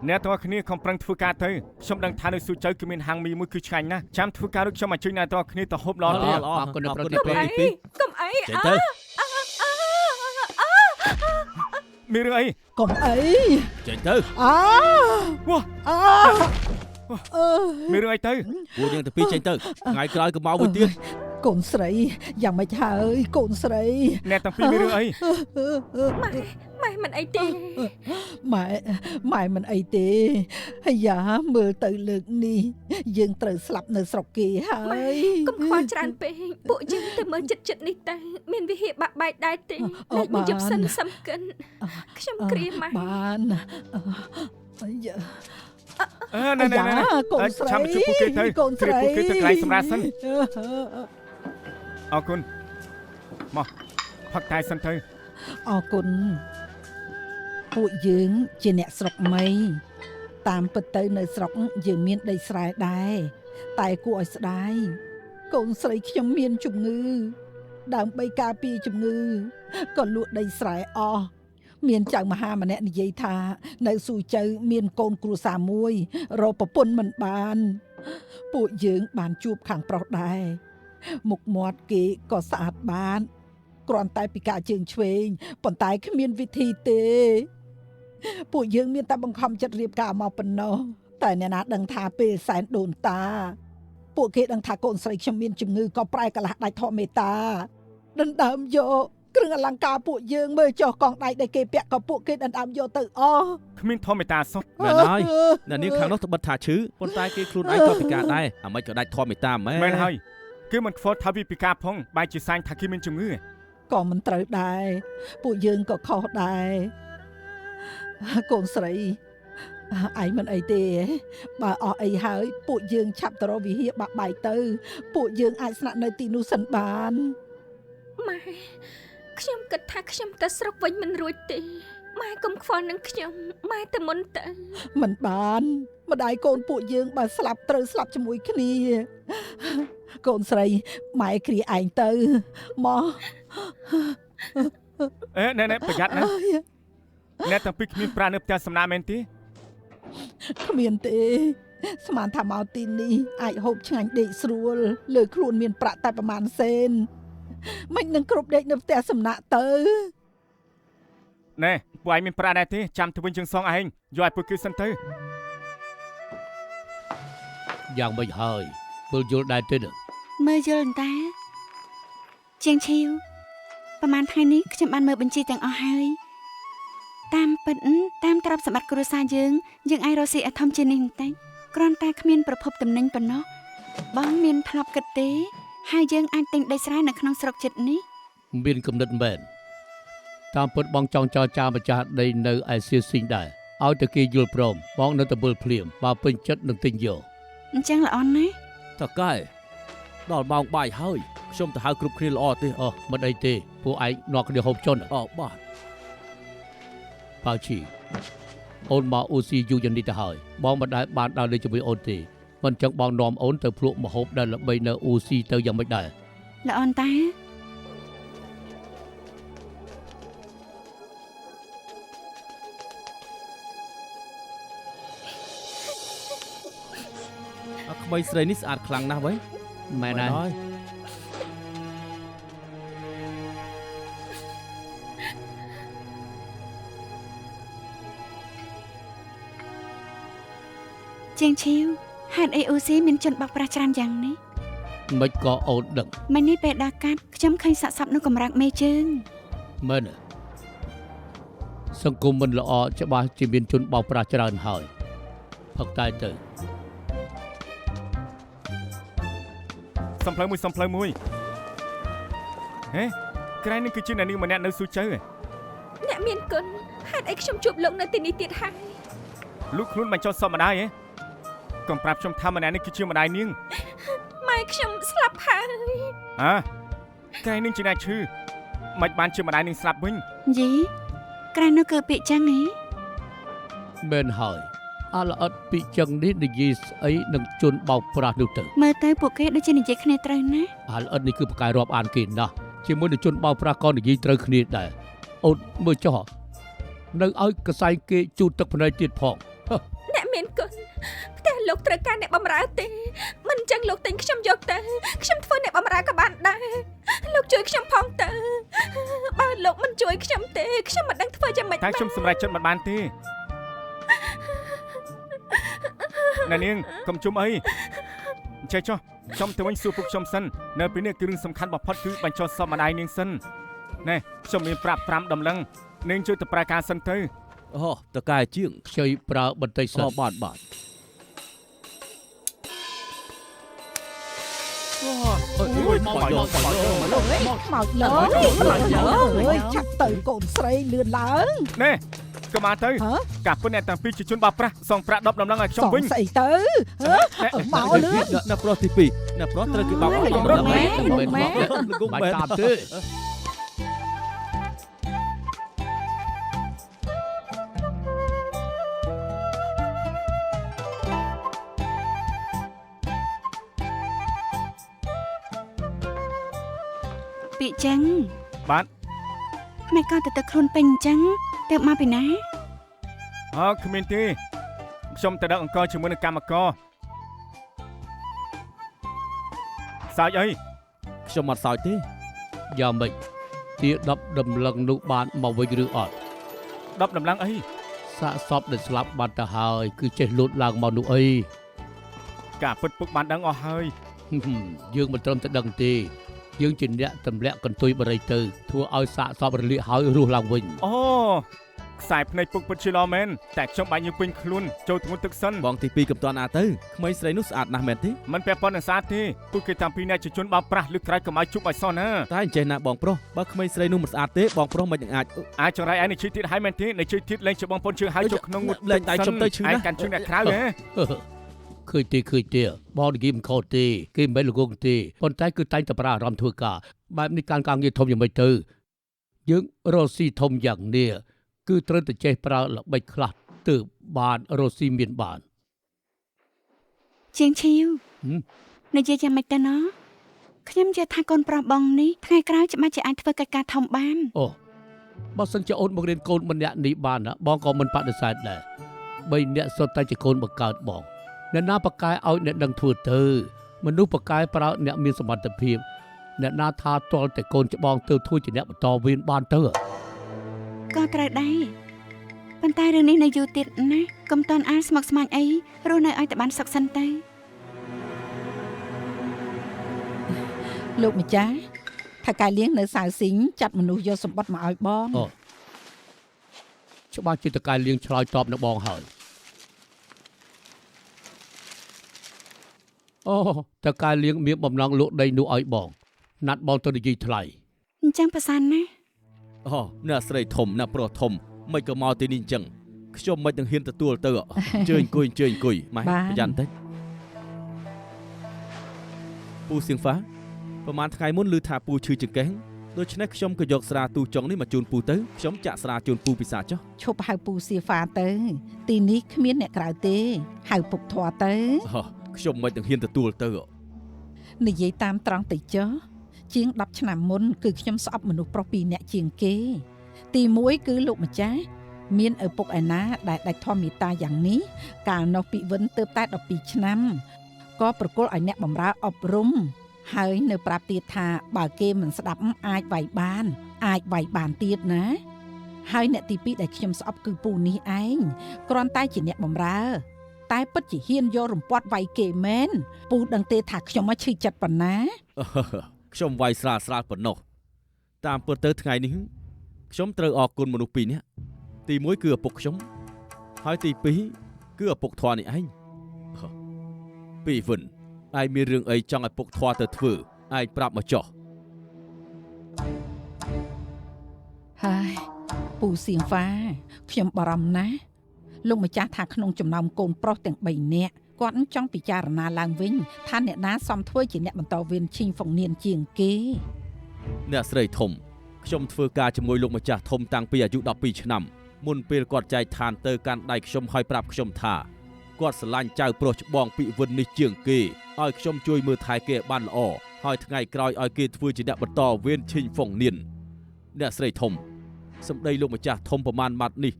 អ្នកទាំងអស់គ្នាខំប្រឹងធ្វើការទៅខ្ញុំដឹងថានៅស៊ូចៅគឺមានហាងមីមួយគឺឆ្ងាញ់ណាស់ចាំធ្វើការដូចខ្ញុំឲ្យជួយអ្នកទាំងអស់គ្នាទៅហូបល្អទៀតអរគុណប្រតិពីកុំអីចេញទៅមានរឿងអីកុំអីចេញទៅវ៉ាមានរឿងអីទៅពួកយើងទៅពីចេញទៅថ្ងៃក្រោយក៏មកវិញទៀតកូនស្រីយ៉ាងម៉េចហើយកូនស្រីអ្នកទាំងពីរមានរឿងអីម៉ែមិនអីទេម៉ែមិនអីទេហើយយ៉ាមើលទៅលើកនេះយើងត្រូវស្លាប់នៅស្រុកគេហើយកុំខ្វល់ច្រើនពេកពួកយើងទៅមើលចិត្តនេះតែមានវិហារបាក់បែកដែរទេនៅមួយយប់សិនសំកិនខ្ញុំគ្រាម៉ែបានយ៉ាណែកូនស្រីចាំជួបពួកគេទៅកូនស្រីពួកគេទៅកន្លែងសម្រាប់សិនអរគុណមកផឹកតែសិនទៅអរគុណពួកយើងជាអ្នកស្រុកមីតាមពិតទៅនៅស្រុកយើងមានដីស្រែដែរតែគួរឲ្យស្ដាយកូនស្រីខ្ញុំមានជំងឺដើម្បីការពារជំងឺក៏លក់ដីស្រែអស់មានចៅមហាម្នាក់និយាយថានៅស៊ូចៅមានកូនគ្រួសារមួយរកប្រពន្ធមិនបានពួកយើងបានជួបខាងប្រុសដែរមុខមាត់គេក៏ស្អាតបានគ្រាន់តែពិការជើងឆ្វេងប៉ុន្តែគ្មានវិធីទេពួកយើងមានតែបង្ខំចិត្តរៀបការមកប៉ុណ្ណោះតែអ្នកណាដឹងថាពេលសែនដូនតាពួកគេដឹងថាកូនស្រីខ្ញុំមានជំងឺក៏ប្រែកន្លះដាច់ធម្មមេតាដណ្ដើមយកគ្រឿងអលង្ការពួកយើងមើលចុះកងដៃដែលគេពាក់ក៏ពួកគេដណ្ដើមយកទៅអស់គ្មានធម្មតាសោះមែនហើយអ្នកនាងខាងនោះត្បិតថាឈឺប៉ុន្តែគេខ្លួនឯងក៏ពិការដែរអាម៉េចក៏ដាច់ធម្មតាមែនហើយគឺមិនខ្វល់ថាវាពិការផងបែរជាសាញថាគេមានជំងឺក៏មិនត្រូវដែរពួកយើងក៏ខុសដែរកូនស្រី ឯងមិនអីទេបើអស់អីហើយពួកយើងឆាប់ទៅរកវិហារបាក់បាយទៅពួកយើងអាចស្នាក់នៅទីនោះសិនបាន ម៉ែខ្ញុំគិតថាខ្ញុំទៅស្រុកវិញមិនរួចទេម៉ែកុំខ្វល់នឹងខ្ញុំម៉ែទៅមុនទៅ មិនបានម្ដាយកូនពួកយើងបើស្លាប់ត្រូវស្លាប់ជាមួយគ្នាកូនស្រីម៉ែគ្រាឯងទៅមក ណែប្រយ័ត្នណាអ្នកទាំងពីរគ្មានប្រានៅផ្ទះសំណាក់មែនទេ គ្មានទេស្មានថាមកទីនេះអាចហូបឆ្ងាញ់ដេកស្រួលលើខ្លួនមានប្រាក់តែប្រមាណសេនមិននឹងគ្រប់ដេកនៅផ្ទះសំណាក់ទៅ ណែពួកឯងមានប្រាដែរទេចាំទៅវិញជើងសងឯងយកឲ្យពួកគឺសិនទៅ យ៉ាងមិនហើយពលយល់ដែរទេ មើលយល់តាជាងឈីវប្រហែលថ្ងៃនេះខ្ញុំបានមើលបញ្ជីទាំងអស់ហើយតាមពិតតាមទ្រព្យសម្បត្តិគ្រួសារយើងអាចរកស៊ីឲ្យធំជាងនេះបន្តិចគ្រាន់តែគ្មានប្រភពតំណែងប៉ុណ្ណោះបងមានធ្លាប់គិតទេហើយយើងអាចទិញដីស្រែនៅក្នុងស្រុកចិត្តនេះ មានគំនិតមែនតាមពិតបងចង់ចរចាម្ចាស់ដីនៅឯសៀស៊ីងដែរឲ្យតែគេយល់ព្រមបងនៅតែវិលភ្លាមបើពេញចិត្តនឹងទិញយក អញ្ចឹងល្អណាស់ តកែដល់ម៉ោងបាយហើយខ្ញុំទៅហៅគ្រប់គ្នាល្អទេ អូមិនអីទេពួកឯងនាំគ្នាហូបចុន អូបាទ ប៉ាជីអូនមកអូស៊ីយូរយ៉ាងនេះទៅហើយបងមិនដែលបានដើរលេងជាមួយអូនទេមិនចឹងបងនាំអូនទៅភ្លក់ម្ហូបដែលល្បីនៅអូស៊ីទៅយ៉ាងម៉េចដែរ ល្អតា ក្មេងស្រីនេះស្អាតខ្លាំងណាស់វិញ មែនហើយ ជាងឈីវហេតុអីអូស៊ីមានជនបោកប្រាស់ច្រើនយ៉ាងនេះ មិនក៏អូនដឹង មិននេះពេលដល់កាត់ខ្ញុំឃើញសាកសពនៅកម្រាក់មេជើង មែនសង្គមមិនល្អច្បាស់ជាមានជនបោកប្រាស់ច្រើនហើយផឹកតែទៅ សំផ្លូវមួយហេក្រែងនេះគឺជាអ្នកនាងម្នាក់នៅស៊ូជើ អ្នកមានគុណហេតុអីខ្ញុំជួបលោកនៅទីនេះទៀតហើយ លោកខ្លួនមិនចោលសពម្ដាយហ៎កុំប្រាប់ខ្ញុំថាម្នាក់នេះគឺជាម្ដាយនាង ម៉ែខ្ញុំស្លាប់ហើយ ក្រែងនេះជាអ្នកឈឺមិនបានជាម្ដាយនាងស្លាប់វិញ យីក្រែងនោះគឺពាក្យចឹងហ៎ មែនហើយអលអត់ពីចឹងនេះនិយាយស្អីនឹងជនបោកប្រាស់នោះទៅ មើលទៅពួកគេដូចជានិយាយគ្នាត្រូវណាស់ អលអត់នេះគឺប្រកែរាប់អានគេណាស់ជាមួយនឹងជនបោកប្រាស់ក៏និយាយត្រូវគ្នាដែរអូនមើលចុះនៅឲ្យកសែងគេជូតទឹកភ្នែកទៀតផង អ្នកមានគុណផ្ទះលោកត្រូវការអ្នកបម្រើទេមិនអញ្ចឹងលោកទិញខ្ញុំយកទៅខ្ញុំធ្វើអ្នកបម្រើក៏បានដែរលោកជួយខ្ញុំផងទៅបើលោកមិនជួយខ្ញុំទេខ្ញុំមិនដឹងធ្វើយ៉ាងម៉េច តែខ្ញុំសម្រេចចិត្តមិនបានទេអ្នកនាងកុំជុំអីចេះចុះខ្ញុំទៅវិញសួរពួកខ្ញុំសិននៅពេលនេះគឺរឿងសំខាន់បំផុតគឺបញ្ចុះសពម្ដាយនាងសិនណែខ្ញុំមានប្រាប់5ដំឡឹងនាងជួយទៅប្រើការសិនទៅ អូតកែជាង ខ្ចីប្រើបន្តិចសិន អូបាទ អូយមកយក ខ្មោចលើចាក់ទៅកូនស្រីលឿនឡើង ណែក៏មកទៅកាប់ពុនអ្នកទាំងពីរជាជនបោកប្រាស់សងប្រាក់10ដំឡឹងឲ្យខ្ញុំវិញ ស្អីទៅមកលឿន អ្នកប្រុសទី2អ្នកប្រុសត្រូវគេបោក មិនតាមទេ ពាក្យចឹង បាទ មិនក៏ទៅខ្លួនពេញអញ្ចឹងទៅមកពីណា គ្មានទេខ្ញុំទៅដឹកអង្គជាមួយនឹងកម្មករសើចអី ខ្ញុំអត់សើចទេ យ៉ាងម៉េចទា10ដំឡឹងនោះបានមកវិញឬអត់ 10ដំឡឹងអី សាកសពដែលស្លាប់បាត់ទៅហើយគឺចេះលូតឡើងមកនោះអី ការពិតពុកបានដឹងអស់ហើយ យើងមិនត្រឹមតែដឹងទេយើងជាអ្នកទម្លាក់កន្ទុយបរិយទៅធ្វើឲ្យសាកសពរលាកហើយរស់ឡើងវិញ អូ ខ្សែភ្នែកពុកពិតជាល្អមែនតែខ្ញុំបាញ់យើងពេញខ្លួនចូលធ្ងន់ទឹកសិន បងទី2កំតាន់អាទៅក្មេងស្រីនោះស្អាតណាស់មែនទេ មិនពាក់ព័ន្ធនឹងស្អាតទេពួកគេតាំងពីអ្នកជាជនបោកប្រាស់លើកក្រោយកុំឲ្យជប់ឲ្យសោះណា តែអញ្ចេះណាបងប្រុសបើក្មេងស្រីនោះមិនស្អាតទេបងប្រុសមិនអាច អាចចង្រៃឯងនៅជិះទៀតហើយមែនទេនៅជិះទៀតលេងជាបងប្អូនជើងហើយចូលក្នុងងុត លេងដៃជុំទៅឈឺណាស់ ឯងកាន់ជើងអ្នកក្រៅហ៎ ឃើញទេបងនិយាយមិនខុសទេគេមិនល្ងងទេប៉ុន្តែគឺតែងតែប្រាអារម្មណ៍ធ្វើការបែបនេះការងារធំយ៉ាងម៉េចទៅយើងរស់ស៊ីធំយ៉ាងនេះគឺត្រូវតែចេះប្រើល្បិចខ្លះទើបបានរស់ស៊ីមានបាន ជាងឈីវនិយាយយ៉ាងម៉េចទៅណោះខ្ញុំជឿថាកូនប្រុសបងនេះថ្ងៃក្រោយច្បាស់ជាអាចធ្វើកិច្ចការធំបាន អូបើសិនជាអូនបង្រៀនកូនម្នាក់នេះបានណាបងក៏មិនបដិសេធដែរ3នាក់សុទ្ធតែជាកូនបង្កើតបងអ្នកណាប្រកែឲ្យអ្នកដឹងធ្វើទៅមនុស្សប្រកែប្រើអ្នកមានសមត្ថភាពអ្នកណាថាទាល់តែកូនច្បងទៅធ្វើជាអ្នកបន្តវេនបានទៅ ក៏ត្រូវដែរប៉ុន្តែរឿងនេះនៅយូរទៀតណាកុំតន់អាលស្មុគស្មាញអីរស់នៅឲ្យតែបានសុខសិនទៅ លោកម្ចាស់ថាកាយលៀងនៅសាវស៊ីងចាត់មនុស្សយកសម្បត្តិមកឲ្យបង ច្បាស់ជាតកែលៀងឆ្លើយតបនឹងបងហើយអូតកែលៀងមានបំណងលក់ដីនោះឲ្យបងណាត់បងទៅនិយាយថ្លៃ អញ្ចឹងប្រសានណា អូអ្នកស្រីធំអ្នកប្រុសធំមិនក៏មកទីនេះអញ្ចឹងខ្ញុំមិននឹងហ៊ានទទួលទៅជើញអង្គុយម៉ែប្រយ័ត្នតិចពូសៀងហ្វាប្រហែលថ្ងៃមុនឮថាពូឈឺចង្កេះដូច្នេះខ្ញុំក៏យកស្រាទូចុងនេះមកជូនពូទៅខ្ញុំចាក់ស្រាជូនពូពិសាចុះ ឈប់ហៅពូសៀហ្វាទៅទីនេះគ្មានអ្នកក្រៅទេហៅពុកធွာទៅ ខ្ញុំមិននឹងហ៊ានទទួលទៅ និយាយតាមត្រង់ទៅចុះជាង10ឆ្នាំមុនគឺខ្ញុំស្អប់មនុស្សប្រុស2នាក់ជាងគេទី1គឺលោកម្ចាស់មានឪពុកឯណាដែលដាច់ធម្មមេត្តាយ៉ាងនេះកាលនោះពីវិនទើបតែ12ឆ្នាំក៏ប្រគល់ឲ្យអ្នកបម្រើអប់រំហើយនៅប្រាប់ទៀតថាបើគេមិនស្ដាប់អាចវាយបានទៀតណាហើយអ្នកទី2ដែលខ្ញុំស្អប់គឺពូនេះឯងគ្រាន់តែជាអ្នកបម្រើតែពិតជាហ៊ានយករំពាត់វាយគេមែនពូដឹងទេថាខ្ញុំមកឈឺចិត្តប៉ុណ្ណា ខ្ញុំវាយស្រាលប៉ុណ្ណោះតាមពិតទៅថ្ងៃនេះខ្ញុំត្រូវអរគុណមនុស្ស2នាក់ទី1គឺឪពុកខ្ញុំហើយទី2គឺឪពុកធွာនេះឯងពីវិនឯងមានរឿងអីចង់ឲ្យពុកធွာទៅធ្វើឯងប្រាប់មកចុះ ហើយពូសៀងហ្វាខ្ញុំបារម្ភណាស់លោកម្ចាស់ថាក្នុងចំណោមកូនប្រុសទាំង3នាក់គាត់ចង់ពិចារណាឡើងវិញថាអ្នកណាសមធ្វើជាអ្នកបន្តវេនឈីងហ្វុងនៀនជាងគេ អ្នកស្រីធំខ្ញុំធ្វើការជាមួយលោកម្ចាស់ធំតាំងពីអាយុ12ឆ្នាំមុនពេលគាត់ចែកឋានទៅកាន់ដៃខ្ញុំហើយប្រាប់ខ្ញុំថាគាត់ស្រឡាញ់ចៅប្រុសច្បងពីវិននេះជាងគេឲ្យខ្ញុំជួយមើលថែគេបានល្អហើយថ្ងៃក្រោយឲ្យគេធ្វើជាអ្នកបន្តវេនឈីងហ្វុងនៀនអ្នកស្រីធំសម្ដីលោកម្ចាស់ធំប្រមាណម៉ាត់នេះ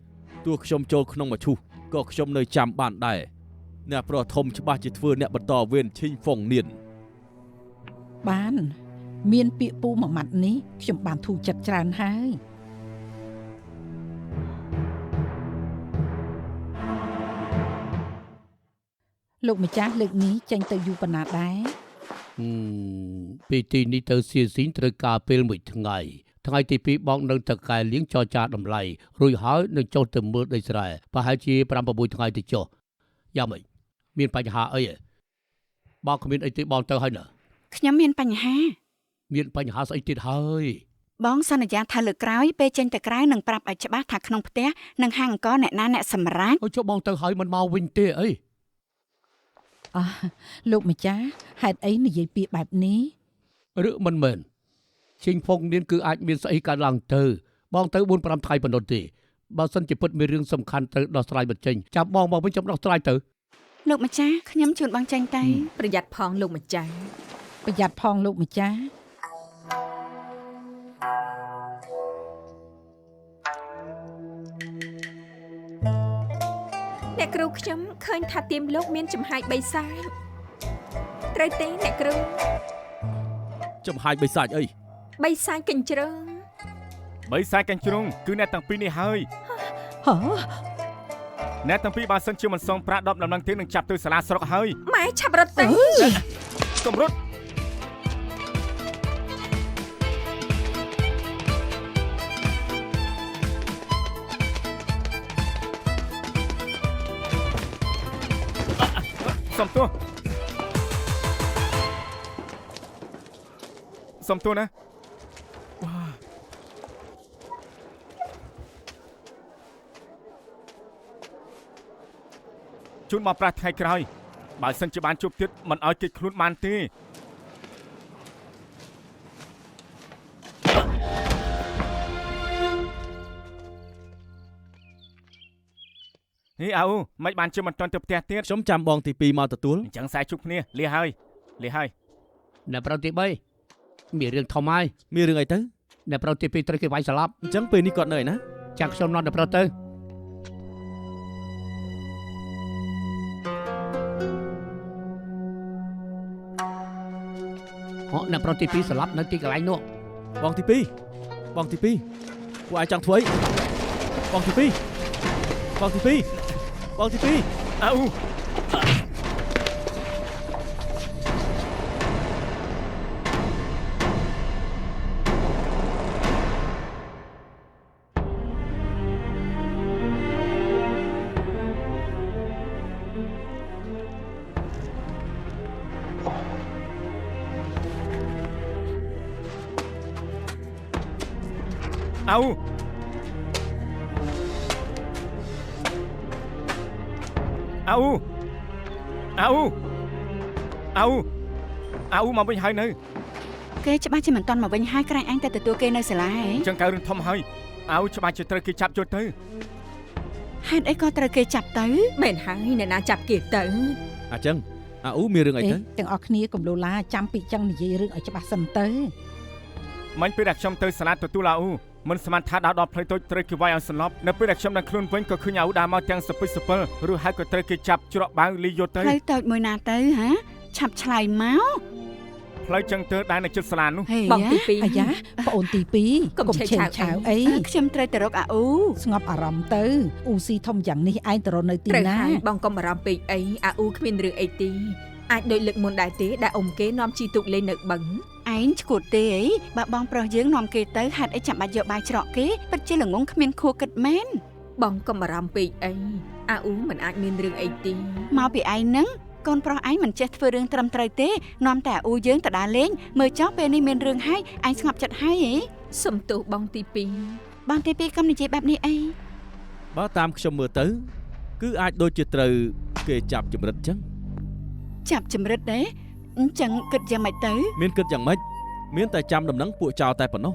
ទោះខ្ញុំចូលក្នុងមឈូសក៏ខ្ញុំនៅចាំបានដែរអ្នកប្រុសធំច្បាស់ជាធ្វើអ្នកបន្តវេនឈីងហ្វុងនៀន បានមានពាក្យពូមួយម៉ាត់នេះខ្ញុំបានធូរចិត្តច្រើនហើយលោកម្ចាស់លើកនេះចេញទៅយូរប៉ុណ្ណាដែរ ពីទីនេះទៅសៀស៊ីងត្រូវការពេល1ថ្ងៃថ្ងៃទី2បងនឹងតកែលៀងចរចាតម្លៃរួចហើយនឹងចុះទៅមើលដីស្រែប្រហែលជា 5-6 ថ្ងៃទៅចុះយ៉ាងម៉េចមានបញ្ហាអីបងគ្មានអីទេបងទៅហើយណា ខ្ញុំមានបញ្ហា មានបញ្ហាស្អីទៀតហើយ បងសន្យាថាលើកក្រោយពេលចេញទៅក្រៅនឹងប្រាប់ឲ្យច្បាស់ថាក្នុងផ្ទះនឹងហាងអង្គអ្នកណាអ្នកសម្រាប់ អូចុះបងទៅហើយមិនមកវិញទេអី លោកម្ចាស់ហេតុអីនិយាយពាក្យបែបនេះ ឬមិនមែនឈីងហ្វុងនៀនគឺអាចមានស្អីកើតឡើងទៅបងទៅ 4-5 ថ្ងៃប៉ុណ្ណោះទេបើសិនជាពិតមានរឿងសំខាន់ទៅដោះស្រាយបញ្ចេញចាំបងមកវិញចាំដោះស្រាយទៅ លោកម្ចាស់ខ្ញុំជូនបងចេញទៅ ប្រយ័ត្នផងលោកម្ចាស់ ប្រយ័ត្នផងលោកម្ចាស់ អ្នកគ្រូខ្ញុំឃើញថាទៀមលោកមានចំហាយ3សាច់ត្រូវទេអ្នកគ្រូ ចំហាយបីសាច់អី 3សាច់កញ្ជ្រឹង 3ខ្សែកាញ់ជ្រុងគឺអ្នកទាំងពីរនេះហើយ ហ៎ អ្នកទាំងពីរបើសិនជាមិនសងប្រាក់10ដំណឹងទៀតនឹងចាប់ទៅសាលាស្រុកហើយ ម៉ែឆាប់រត់ទៅ កុំរត់ ន សំទោសណាជូនមកប្រាស់ថ្ងៃក្រោយបើសិនជាបានជួបទៀតមិនឲ្យគេខ្លួនបានទេហេអោមិនបានជាមិនទាន់ទៅផ្ទះទៀត ខ្ញុំចាំបងទី2មកទទួល អញ្ចឹងខ្សែជួបគ្នាលាហើយ អ្នកប្រុសទី3មានរឿងធំហើយ មានរឿងអីទៅ អ្នកប្រុសទី2ត្រូវគេវាយស្លាប់ អញ្ចឹងពេលនេះគាត់នៅឯណា ចាក់ខ្ញុំនាំអ្នកប្រុសទៅអ្នកប្រុសទី2ស្លាប់នៅទីកន្លែងនោះ បងទី2ពួកឯងចង់ធ្វើអីបងទី2អោមកវិញហើយនៅ គេច្បាស់ជាមិនទាន់មកវិញហើយក្រែងអញតែទទួលគេនៅសាលាហ៎ អញ្ចឹងកើតរឿងធំហើយអោច្បាស់ជាត្រូវគេចាប់យកទៅ ហេតុអីក៏ត្រូវគេចាប់ទៅ មែនហើយអ្នកណាចាប់គេទៅ អញ្ចឹងអាអ៊ូមានរឿងអីទៅ ទាំងអស់គ្នាកុំលោឡាចាំពីចឹងនិយាយរឿងឲ្យច្បាស់សិនទៅ មិញពេលដែលខ្ញុំទៅសាលាទទួលអោមិនស្មានថាដល់ផ្លូវតូចត្រូវគេវាយឲ្យសន្លប់នៅពេលដែលខ្ញុំđangខ្លួនវិញក៏ឃើញអោដើរមកទាំងសពិសពិលរួចហើយក៏ត្រូវគេចាប់ច្រកបាវលីយកទៅ ផ្លូវតូចមួយណាទៅហាឆាប់ឆ្លើយមក ផ្លូវចឹងទៅដែលនៅជិតសាលានោះ បងទី2 អាយ៉ាប្អូនទី2 កុំឆេះឆាវអី ខ្ញុំត្រូវទៅរកអាអ៊ូ ស្ងប់អារម្មណ៍ទៅអ៊ូស៊ីធំយ៉ាងនេះឯងទៅរកនៅទី ត្រូវ ណា ហើយបងកុំបារម្ភពេកអីអាអ៊ូគ្មានរឿងអីទេអាចដូចលើកមុនដែរទេដែលអ៊ំគេនាំជីទូកលេងនៅបឹង ឯងឈួតទេអីបើបងប្រុសយើងនាំគេទៅហេតុអីចាំបាច់យកបាយច្រកគេពិតជាល្ងងគ្មានខួរគិតមែន បងកុំបារម្ភពេកអីអាអ៊ូមិនអាចមានរឿងអីទេ មកពីឯងហ្នឹងកូនប្រុសឯងមិនចេះធ្វើរឿងត្រឹមត្រូវទេនាំតែអាអ៊ូយើងទៅដើរលេងមើលចោះពេលនេះមានរឿងហើយឯងស្ងប់ចិត្តហើយហ៎ សុំទោសបងទី2 បងទី2កុំនិយាយបែបនេះអី បើតាមខ្ញុំមើលទៅគឺអាចដូចជាត្រូវគេចាប់ចម្រិតអញ្ចឹង ចាប់ចម្រិតទេអញ្ចឹងគិតយ៉ាងម៉េចទៅ មានគិតយ៉ាងម៉េចមានតែចាំដំណឹងពួកចៅតែប៉ុណ្ណោះ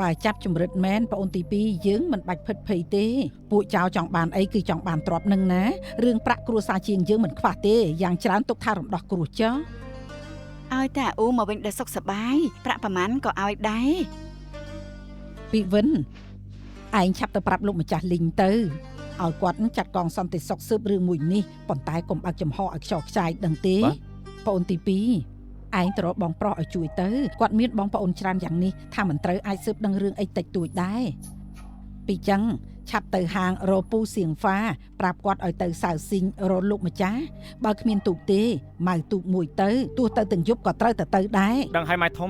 បើចាប់ចម្រិតមែនប្អូនទី2យើងមិនបាច់ភិតភ័យទេពួកចៅចង់បានអីគឺចង់បានទ្រព្យនឹងណារឿងប្រាក់គ្រួសារជាងយើងមិនខ្វះទេយ៉ាងច្រើនទុកថារំដោះគ្រោះចុះ ឲ្យតែអាអ៊ូមកវិញដល់សុខសប្បាយប្រាក់ប្រមាណក៏ឲ្យដែរ ពីវិនឯងឆាប់ទៅប្រាប់លោកម្ចាស់លីងទៅឲ្យគាត់ចាត់កងសន្តិសុខស៊ើបរឿងមួយនេះប៉ុន្តែកុំបើកចំហឲ្យខ្ចោខ្ចាយដឹងទេប្អូនទី2ឯងទៅរកបងប្រុសឲ្យជួយទៅគាត់មានបងប្អូនច្រើនយ៉ាងនេះថាមិនត្រូវអាចស៊ើបដឹងរឿងអីតិចតួចដែរពីចឹងឆាប់ទៅហាងរោពូសៀងហ្វាប្រាប់គាត់ឲ្យទៅសៅស៊ីងរលោកម្ចាស់បើគ្មានទូកទេម៉ៅទូកមួយទៅទោះទៅទាំងយប់ក៏ត្រូវទៅដែរ ដឹងហើយម៉ែធំ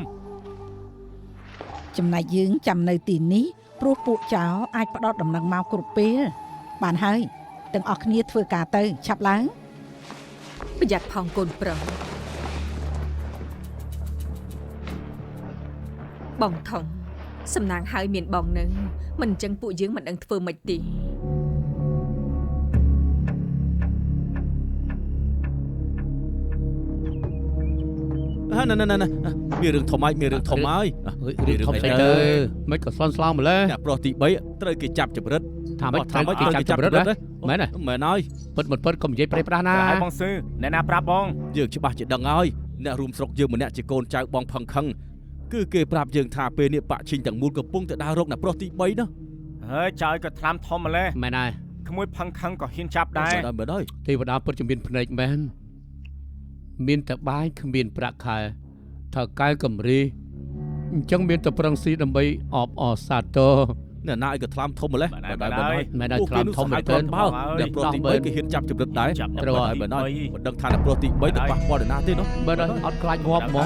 ចំណែកយើងចាំនៅទីនេះព្រោះពួកចៅអាចផ្ដោតដំណឹងមកគ្រប់ពេលបានហើយទាំងអស់គ្នាធ្វើការទៅឆាប់ឡើង ប្រយ័ត្នផងកូនប្រុសបងធំសំណាងហើយមានបងនឹងមិនអញ្ចឹងពួកយើងមិនដឹងធ្វើម៉េចទេ ណ៎មានរឿងធំហើយមានរឿងធំហើយ រឿងធំស្អីទៅមិនក៏ស្លន់ស្លោម្លេះ អ្នកប្រុសទី3ត្រូវគេចាប់ចម្រិត ថាមិនថាមិនគេចាប់ចម្រិតទេមែនទេ មែនហើយ ពិតមិនពិតកុំនិយាយប្រេះប្រាស់ណា ហើយបងស៊ឺអ្នកណាប្រាប់បង យើងច្បាស់ជាដឹងហើយអ្នករួមស្រុកយើងម្នាក់ជាកូនចៅបងផឹងខឹងគឺគេប្រាប់យើងថាពេលនេះបាក់ឈីងទាំងមូលកំពុងតែដើររកអ្នកប្រុសទី3នោះ ហើយចៅក៏ថ្លាមធំម្លេះ មែនហើយ ក្មួយផឹងខឹងក៏ហ៊ានចាប់ដែរ មែនហើយ ទេវតាពិតជាមានភ្នែកមែនមានតែបាយគ្មានប្រាក់ខែថើកែកំរីអញ្ចឹងមានតែប្រឹងស៊ីដើម្បីអបអរសាទរ អ្នកណាឲ្យក៏ថ្លាមធំម្លេះ មែនហើយថ្លាមធំមែនទេ បើអ្នកប្រុសទី3គេហ៊ានចាប់ចម្រិតដែរត្រូវហើយមែនហើយមិនដឹងថាអ្នកប្រុសទី3ទៅប៉ះពាល់ដល់ណាទេនោះ មែនហើយអត់ខ្លាចងាប់ហ្មង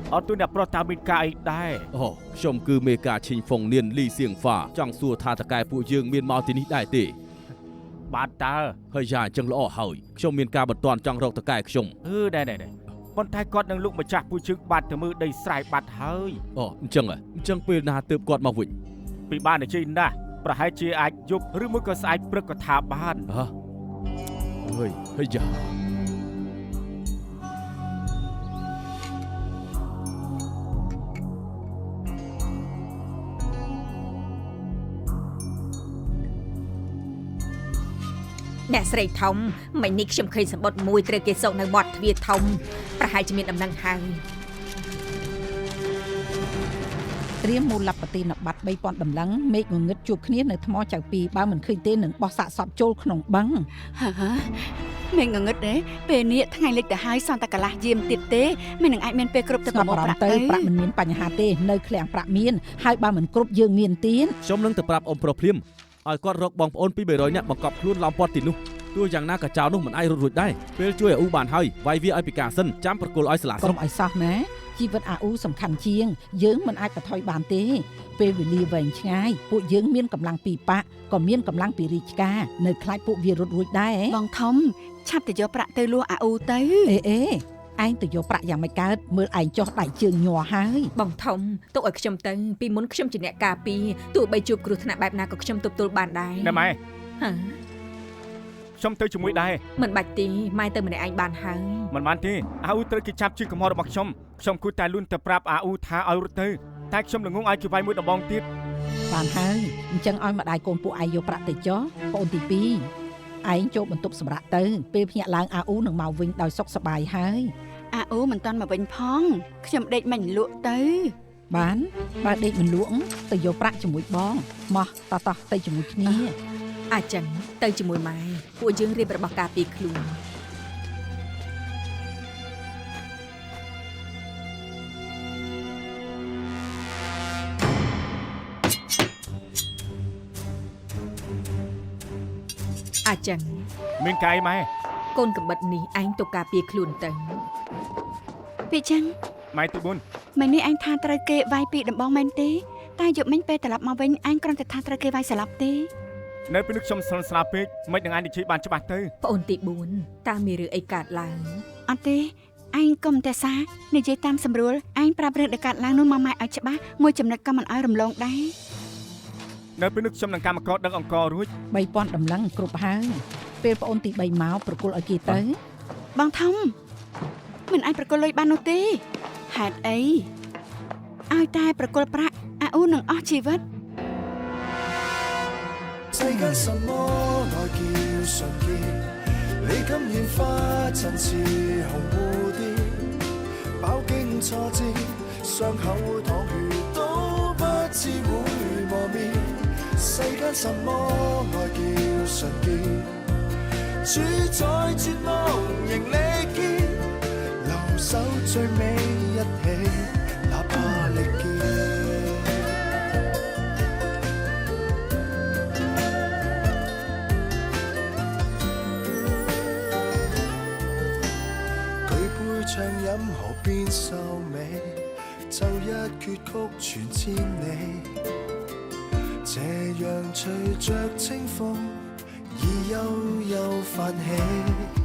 អ អត់ទូអ្នកប្រុសតាមានការអីដែរ អូខ្ញុំគឺមេការឈិញហ្វុងនៀនលីសៀងហ្វាចង់សួរថាតកែពួកយើងមានមកទីនេះដែរទេ បាទតើ ហើយយ៉ាអញ្ចឹងល្អហើយខ្ញុំមានការបន្ទាន់ចង់រកតកែខ្ញុំ ដែរប៉ុន្តែគាត់នឹងលោកម្ចាស់ពូជើងបាត់ទៅមើលដីស្រែបាត់ហើយ អូអញ្ចឹងពេលណាទើបគាត់មកវិញ ពីបានតែជិះណាស់ប្រហែលជាអាចយប់ឬមួយក៏ស្អែកព្រឹកក៏ថាបាន ហ៎ហើយយ៉ា អ្នកស្រីធំមិញនេះខ្ញុំឃើញសម្បត្តិមួយត្រូវគេសុកនៅមាត់ទ្វារធំប្រហែលជាមានដំណឹងហើយ ត្រៀមមូលបតិនបត្តិ3000ដំឡឹងមេឃងងឹតជួបគ្នានៅថ្មចៅពីបើមិនឃើញទេនឹងបោះសាកសពចូលក្នុងបឹង មេងងឹតទេពេលនេះថ្ងៃលិចទៅហើយសន្តាកន្លះយាមទៀតទេមិននឹងអាចមានពេលគ្រប់ទៅប្រមូលប្រាក់ទៅ ប្រាក់មិនមានបញ្ហាទេនៅឃ្លាំងប្រាក់មានហើយបើមិនគ្រប់យើងមានទៀត ខ្ញុំនឹងទៅប្រាប់អ៊ំប្រុសភ្លាមឲ្យគាត់រកបងប្អូនពី300នាក់បង្កប់ខ្លួនឡោមព័ទ្ធទីនោះទោះយ៉ាងណាក៏ចោលនោះមិនអាចរត់រួចដែរពេលជួយអាអ៊ូបានហើយវាយវាឲ្យពិការសិនចាំប្រគល់ឲ្យសាលាស្រុក កុំឲ្យសោះណាជីវិតអាអ៊ូសំខាន់ជាងយើងមិនអាចបន្ថយបានទេពេលវេលាវែងឆ្ងាយពួកយើងមានកម្លាំងពីបាក់ក៏មានកម្លាំងពីរាជការនៅខ្លាចពួកវារត់រួចដែរ បងធំឆាប់ទៅយកប្រាក់ទៅលក់អាអ៊ូទៅ អេឯងទៅយកប្រាក់យ៉ាងមិនកើតមើលឯងចោះដៃជើងញ័រហើយ បងធំទុកឲ្យខ្ញុំទៅពីមុនខ្ញុំជាអ្នកការពារទោះបីជួបគ្រោះថ្នាក់បែបណាក៏ខ្ញុំទប់ទល់បានដែរ ណែម៉ែ ហ៎ ខ្ញុំទៅជាមួយដែរ មិនបាច់ទេម៉ែទៅម្នាក់ឯងបានហើយ មិនបានទេអាអ៊ូត្រូវគេចាប់ជិះកំហុសរបស់ខ្ញុំគួរតែលួនទៅប្រាប់អាអ៊ូថាឲ្យរត់ទៅតែខ្ញុំល្ងងឲ្យគេវាយមួយដបងទៀត បានហើយអញ្ចឹងឲ្យម្ដាយកូនពួកឯងយកប្រាក់ទៅចោះបងទី2ឯងចូលបន្ទប់សម្រាប់ទៅពេលភ្ញាក់ឡើងអាអ៊ូនឹងមកវិញដោយសុខសប្បាយហើយ អាអ៊ូមិនតាន់មកវិញផងខ្ញុំដេកមិនលក់ទៅ បានបើដេកមិនលក់ទៅយកប្រាក់ជាមួយបងមកតោះទៅជាមួយគ្នា អាចចឹងទៅជាមួយម៉ែពួកយើងរៀបរបស់ការពារខ្លួន អាចចឹង មានកាយម៉ែ កូនកំបិតនេះឯងទៅការពារខ្លួនទៅ ពីចឹង ម៉ែទូបុន មិញនេះឯងថាត្រូវគេវាយពីដំបងមែនទេតែយប់មិញពេលត្រឡប់មកវិញឯងគ្រាន់តែថាត្រូវគេវាយស្លាប់ទេ នៅពេលនេះខ្ញុំស្លន់ស្លាពេកមិននឹងអាចនិយាយបានច្បាស់ទៅ ប្អូនទី4តើមានរឿងអីកើតឡើង អត់ទេឯងកុំតែសានិយាយតាមស្រួលឯងប្រាប់រឿងដែលកើតឡើងនោះមកម៉ែឲ្យច្បាស់មួយចំណុចក៏មិនឲ្យរំលងដែរ នៅពេលនេះខ្ញុំនឹងកម្មករដឹកអង្គរួច 3000ដំឡឹងគ្រប់ហើយពេលប្អូនទី3មកប្រគល់ឲ្យគេទៅ បងធំមិនអាចប្រគល់លុយបាននោះទេហេតុអីឲ្យតែប្រគល់ប្រាក់អាអ៊ូនឹងអស់ជីវិត 世間什麼愛叫純潔，你甘願花陣似紅蝴蝶，飽經挫折，傷口淌血都不知會磨滅。世間什麼愛叫純潔，主宰絕望仍力堅，留守最尾一起，哪怕力竭。暢飲河邊秀美，奏一闕曲傳千里。這樣隨着清風，已悠悠泛起。